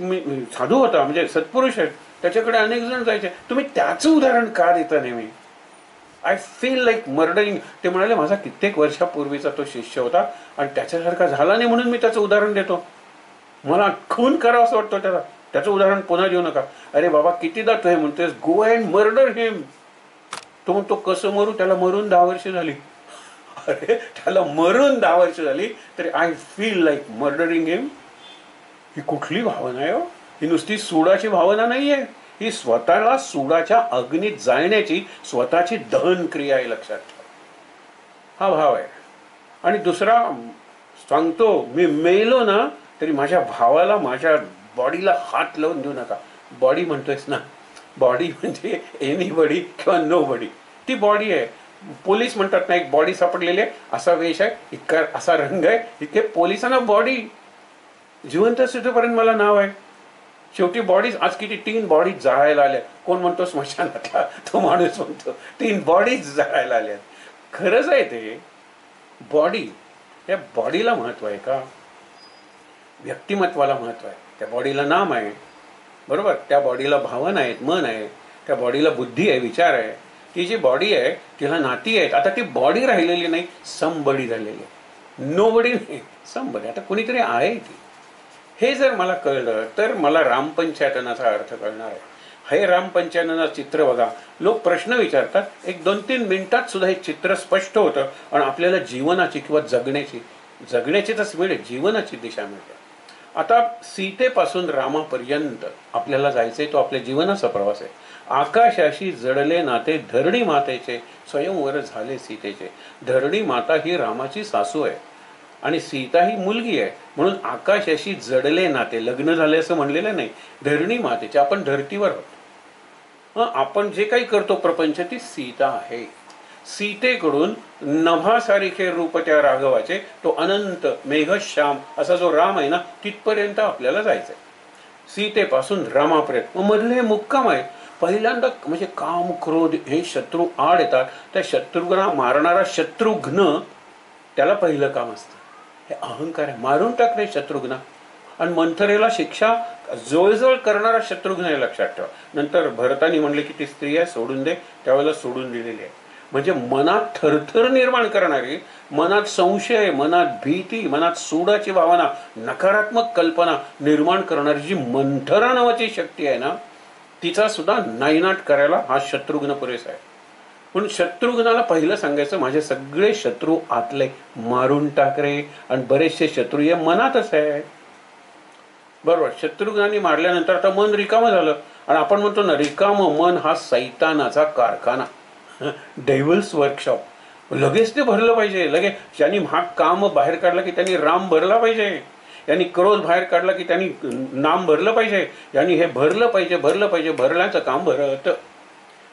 साधू होता, म्हणजे सत्पुरुष आहेत, त्याच्याकडे अनेक जण जायचे. तुम्ही त्याचं उदाहरण का देता नेहमी. I feel like murdering. ते म्हणाले माझा कित्येक वर्षापूर्वीचा तो शिष्य होता आणि त्याच्यासारखा झाला नाही म्हणून मी त्याचं उदाहरण देतो. मला खून करावं असं वाटतं त्याला, त्याचं उदाहरण पुन्हा देऊ नका. अरे बाबा कितीदा तू हे म्हणतोयस, गो अँड मर्डर हिम. तो म्हणतो कसं मरू, त्याला मरून 10 वर्ष झाली. अरे त्याला मरून 10 वर्ष झाली तरी आय फील लाईक मर्डरिंग हिम. ही कुठली भावना आहे हो. ही नुसती सुडाची भावना नाहीये, ही स्वतःला सुडाच्या अग्नीत जाळण्याची स्वतःची दहन क्रिया आहे, लक्षात ठेवा. हा भाव आहे. आणि दुसरा सांगतो, मी मेलो ना तरी माझ्या भावाला, माझ्या बॉडीला हात लावून देऊ नका. बॉडी म्हणतोयस ना, बॉडी म्हणजे एनी बॉडी किंवा नो बॉडी, ती बॉडी आहे. पोलीस म्हणतात ना, एक बॉडी सापडलेली आहे, असा वेश आहे, इतका असा रंग आहे, इतके पोलिसांना बॉडी. जिवंत सुटेपर्यंत मला नाव आहे. शेवटी बॉडीज आज किती 3 बॉडीज जाळायला आल्या. कोण म्हणतो स्मशानातला, तो माणूस म्हणतो 3 बॉडीज जाळायला आल्या. खरंच आहे ते. बॉडी, त्या बॉडीला महत्व आहे का, व्यक्तिमत्वाला महत्व आहे. त्या बॉडीला नाम आहे, बरोबर. त्या बॉडीला भावना आहेत, मन आहे, त्या बॉडीला बुद्धी आहे, विचार आहे. ती जी बॉडी आहे तिला नाती आहेत. आता ती बॉडी राहिलेली नाही, समबडी झालेली आहे. नो बडी नाही, समबडी. आता कोणीतरी आहे ती. हे जर मला कळलं तर मला रामपंचायतनाचा अर्थ कळणार आहे. हे रामपंचायतनाचं चित्र बघा. लोक प्रश्न विचारतात, एक 2-3 मिनिटात सुद्धा हे चित्र स्पष्ट होतं आणि आपल्याला जीवनाची किंवा जगण्याची तर मिळेल, जीवनाची दिशा मिळते. आता सीतेपासून रामापर्यंत आपल्याला जायचंय, तो आपल्या जीवनाचा प्रवास आहे. आकाशाशी जडले नाते धरणी मातेचे, स्वयंवर झाले सीतेचे. धरणी माता ही रामाची सासू आहे. आणि सीता ही मुलगी आहे म्हणून आकाशाशी जडले नाते, लग्न झाले असं म्हणलेलं नाही. धरणी मातेचे, आपण धरतीवर आहोत. आपण जे काही करतो प्रपंच ती सीता आहे. सीतेकडून नभासारिखे रूप त्या राघवाचे, तो अनंत मेघश्याम असा जो राम आहे ना, तिथपर्यंत आपल्याला जायचंय. सीतेपासून रामापर्यंत मधले मुक्काम आहे. पहिल्यांदा म्हणजे काम क्रोध हे शत्रू आड येतात. त्या शत्रुघ्ना मारणारा शत्रुघ्न, त्याला पहिलं काम असतं. हे अहंकार आहे, मारून टाकले शत्रुघ्ना. आणि मंथरेला शिक्षा जवळजवळ करणारा शत्रुघ्न हे लक्षात ठेवा. नंतर भरतानी म्हणले की ती स्त्री आहे, सोडून दे, त्यावेळेला सोडून दिलेली आहे. म्हणजे मनात थरथर निर्माण करणारी, मनात संशय, मनात भीती, मनात सूडाची भावना, नकारात्मक कल्पना निर्माण करणारी जी मंथरा नावाची शक्ती आहे ना, तिचा सुद्धा नायनाट करायला हा शत्रुघ्न पुरेसा आहे. म्हणून शत्रुघ्नाला पहिलं सांगायचं, माझे सगळे शत्रू आतले मारून टाक रे. आणि बरेचसे शत्रू हे मनातच आहे. बरोबर, शत्रुघ्नांनी मारल्यानंतर आता मन रिकामं झालं. आणि आपण म्हणतो ना, रिकामं मन हा सैतानाचा कारखाना, डेव्हिल्स वर्कशॉप. लगेच ते भरलं पाहिजे. लगेच ज्यांनी हा काम बाहेर काढला की त्यांनी राम भरला पाहिजे. यांनी क्रोध बाहेर काढला की त्यांनी नाम भरलं पाहिजे. यांनी हे भरलं पाहिजे, भरलं पाहिजे. भरल्याचं काम भरत,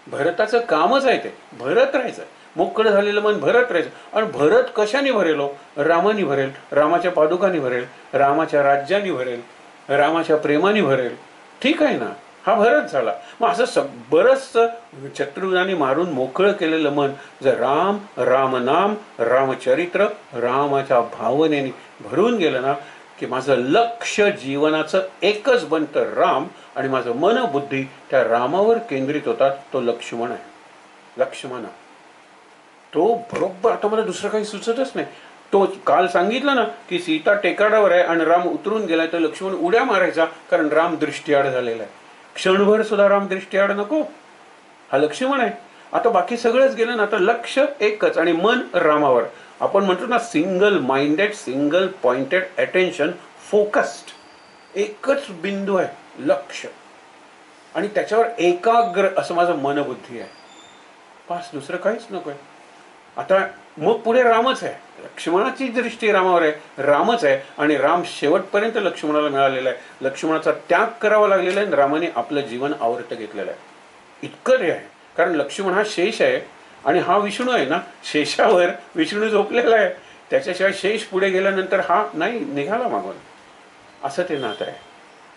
भरताचं कामच आहे ते, भरत राहायचं. मोकळं झालेलं मन भरत राहायचं. आणि भरत कशाने भरेलो? रामानी भरेल, रामाच्या पादुकांनी भरेल, रामाच्या राज्याने भरेल, रामाच्या प्रेमाने भरेल. ठीक आहे ना, हा भरत झाला. मग असं बरंचसं शत्रुघ्नाने मारून मोकळं केलेलं मन जर राम, रामनाम, रामचरित्र, रामाच्या भावनेने भरून गेलं ना, की माझं लक्ष जीवनाचं एकच बनतं राम. आणि माझं मन बुद्धी त्या रामावर केंद्रित होतात. तो लक्ष्मण आहे. लक्ष्मण तो बरोबर, आता मला दुसरं काही सुचतच नाही. तो काल सांगितलं ना की सीता टेकाडावर आहे आणि राम उतरून गेलाय, तर लक्ष्मण उड्या मारायचा, कारण राम दृष्टीआड झालेला आहे. क्षणभर सुद्धा राम दृष्टीआड नको, हा लक्ष्मण आहे. आता बाकी सगळंच गेलं ना, आता लक्ष एकच आणि मन रामावर. आपण म्हणतो ना, single minded, single pointed attention, focused. एकच बिंदू आहे लक्ष, आणि त्याच्यावर एकाग्र असं माझं मनबुद्धी आहे. पास दुसरं काहीच नको आहे. आता मग पुढे रामच आहे. लक्ष्मणाची दृष्टी रामावर आहे, रामच आहे. आणि राम शेवटपर्यंत लक्ष्मणाला मिळालेला आहे. लक्ष्मणाचा त्याग करावा लागलेला आहे आणि रामाने आपलं जीवन आवर्त घेतलेलं आहे. इतकं ते आहे, कारण लक्ष्मण हा शेष आहे आणि हा विष्णू आहे ना. शेषावर विष्णू झोपलेला आहे, त्याच्याशिवाय शेष पुढे गेल्यानंतर हा नाही निघाला मागून, असं ते नातं आहे.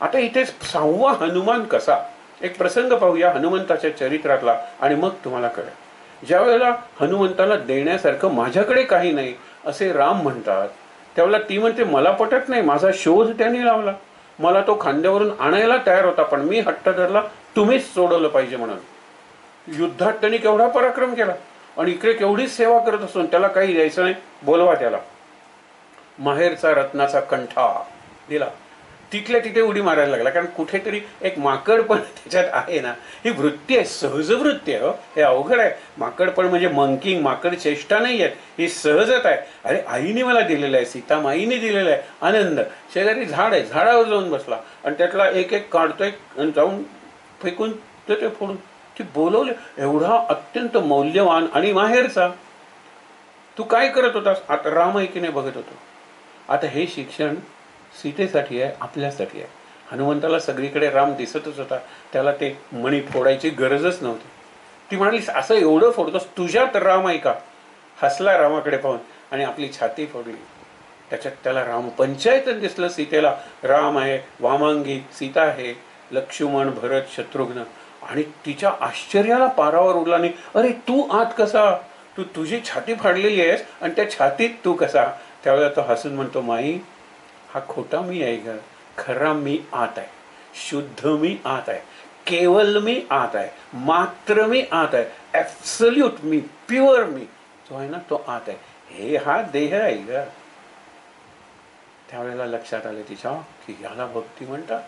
आता इथे 6वा हनुमान कसा, एक प्रसंग पाहूया हनुमंताच्या चरित्रातला, आणि मग तुम्हाला कळेल. ज्या वेळेला हनुमंताला देण्यासारखं माझ्याकडे काही नाही असे राम म्हणतात, त्यावेळेला ती म्हणते मला पटत नाही, माझा शोध त्यांनी लावला, मला तो खांद्यावरून आणायला तयार होता, पण मी हट्ट धरला, तुम्हीच सोडवलं पाहिजे म्हणून. युद्धात त्यांनी केवढा पराक्रम केला आणि इकडे केवढीच सेवा करत असून त्याला काही द्यायचं नाही. बोलवा त्याला. माहेरचा रत्नाचा कंठा दिला, तिथल्या तिथे उडी मारायला लागला, कारण कुठेतरी एक माकडपण त्याच्यात आहे ना. ही वृत्ती आहे, सहज वृत्ती आहे. हे अवघड आहे. माकडपण म्हणजे मंकिंग, माकड चेष्टा नाही आहे, ही सहजत आहे. अरे आईने मला दिलेलं आहे, सीतामाईने दिलेलं आहे. आनंद. शेजारी झाड आहे, झाडावर जाऊन बसला आणि त्यातला एक एक काढतोय आणि जाऊन फेकून ते फोडून ती बोलवले. एवढा अत्यंत मौल्यवान आणि माहेरचा. तू काय करत होतास? आता राम एकीने बघत होतो. आता हे शिक्षण सीतेसाठी आहे, आपल्यासाठी आहे. हनुमंताला सगळीकडे राम दिसतच होता, त्याला ते मणी फोडायची गरजच नव्हती. ती म्हणाली असं एवढं फोडतोस, तुझ्यात राम आहे का? हसला रामाकडे पाहून आणि आपली छाती फोडली. त्याच्यात त्याला राम पंचायतन दिसलं. सीतेला राम आहे, वामांगी सीता आहे, लक्ष्मण, भरत, शत्रुघ्न. आणि तिच्या आश्चर्याला पारावर उरला नाही. अरे तू आत कसा? तू तुझी छाती फाडलेली आहेस आणि त्या छातीत तू कसा? त्यावेळेला तो हसून म्हणतो, माई हा खोटा मी आहे ग, खरा मी आत आहे, शुद्ध मी आत आहे, केवल मी आत आहे, मात्र मी आत आहे, ॲब्सोल्यूट मी, प्युअर मी जो आहे ना तो आत आहे. हे हा देह आहे ग. त्यावेळेला लक्षात आले तिच्या की याला भक्ती म्हणतात.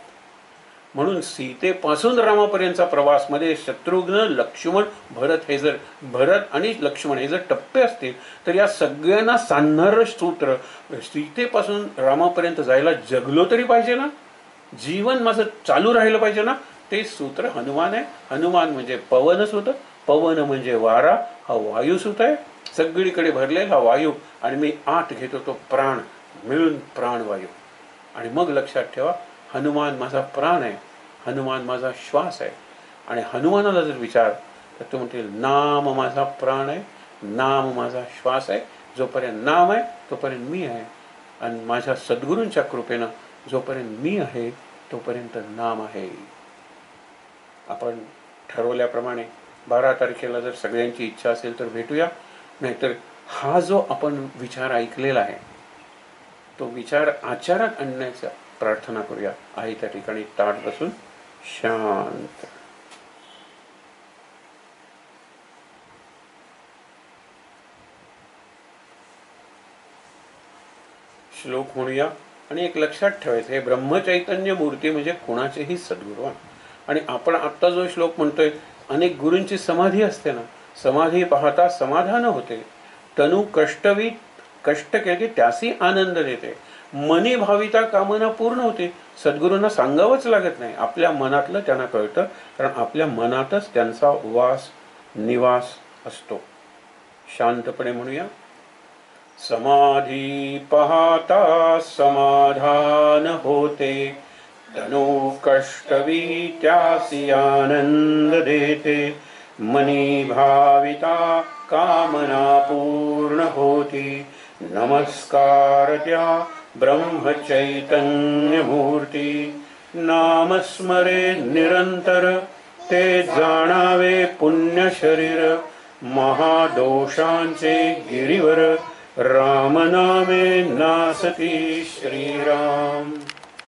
म्हणून सीतेपासून रामापर्यंतचा प्रवास मध्ये शत्रुघ्न, लक्ष्मण, भरत आणि लक्ष्मण हे जर टप्पे असतील, तर या सगळ्यांना सांधणारं सूत्र सीतेपासून रामापर्यंत जायला जगलो तरी पाहिजे ना, जीवन माझं चालू राहिलं पाहिजे ना, ते सूत्र हनुमान आहे. हनुमान म्हणजे पवनसुत, पवन म्हणजे वारा, हा वायुसुत आहे. सगळीकडे भरलेला वायू आणि मी आत घेतो तो प्राण मिळून प्राणवायू. आणि मग लक्षात ठेवा, हनुमान माझा प्राण आहे, हनुमान माझा श्वास आहे. आणि हनुमानाला जर विचार तर तो म्हणतील नाम माझा प्राण आहे, नाम माझा श्वास आहे. जोपर्यंत नाम आहे तोपर्यंत मी आहे. आणि माझ्या सद्गुरूंच्या कृपेनं जोपर्यंत मी आहे तोपर्यंत नाम आहे. आपण ठरवल्याप्रमाणे 12 तारखेला जर सगळ्यांची इच्छा असेल तर भेटूया. नाहीतर हा जो आपण विचार ऐकलेला आहे तो विचार आचारात आणण्याचा प्रार्थना करूया. आहे त्या ठिकाणी ताठ बसून शांत. श्लोक म्हणूया. आणि एक लक्षात ठेवायचं, हे ब्रह्मचैतन्य मूर्ती म्हणजे कोणाचेही सद्गुरू. आणि आपण आत्ता जो श्लोक म्हणतोय, अनेक गुरूंची समाधी असते ना, समाधी पाहता समाधान होते. तनु कष्टवी कष्ट केले त्यासी आनंद देते. मनी भाविता कामना पूर्ण होते. सद्गुरूंना सांगावंच लागत नाही, आपल्या मनातलं त्यांना कळतं, कारण आपल्या मनातच त्यांचा वास निवास असतो. शांतपणे म्हणूया. समाधी पाहता समाधान होते. तनु कष्टवी त्यासी आनंद देते. मनी भाविता कामना पूर्ण होती. नमस्कार त्या ब्रह्मचैतन्य मूर्ती. नामस्मरे निरंतर ते जाणावे पुण्य शरीर. महादोषांचे गिरीवर रामनामे नासती श्रीराम.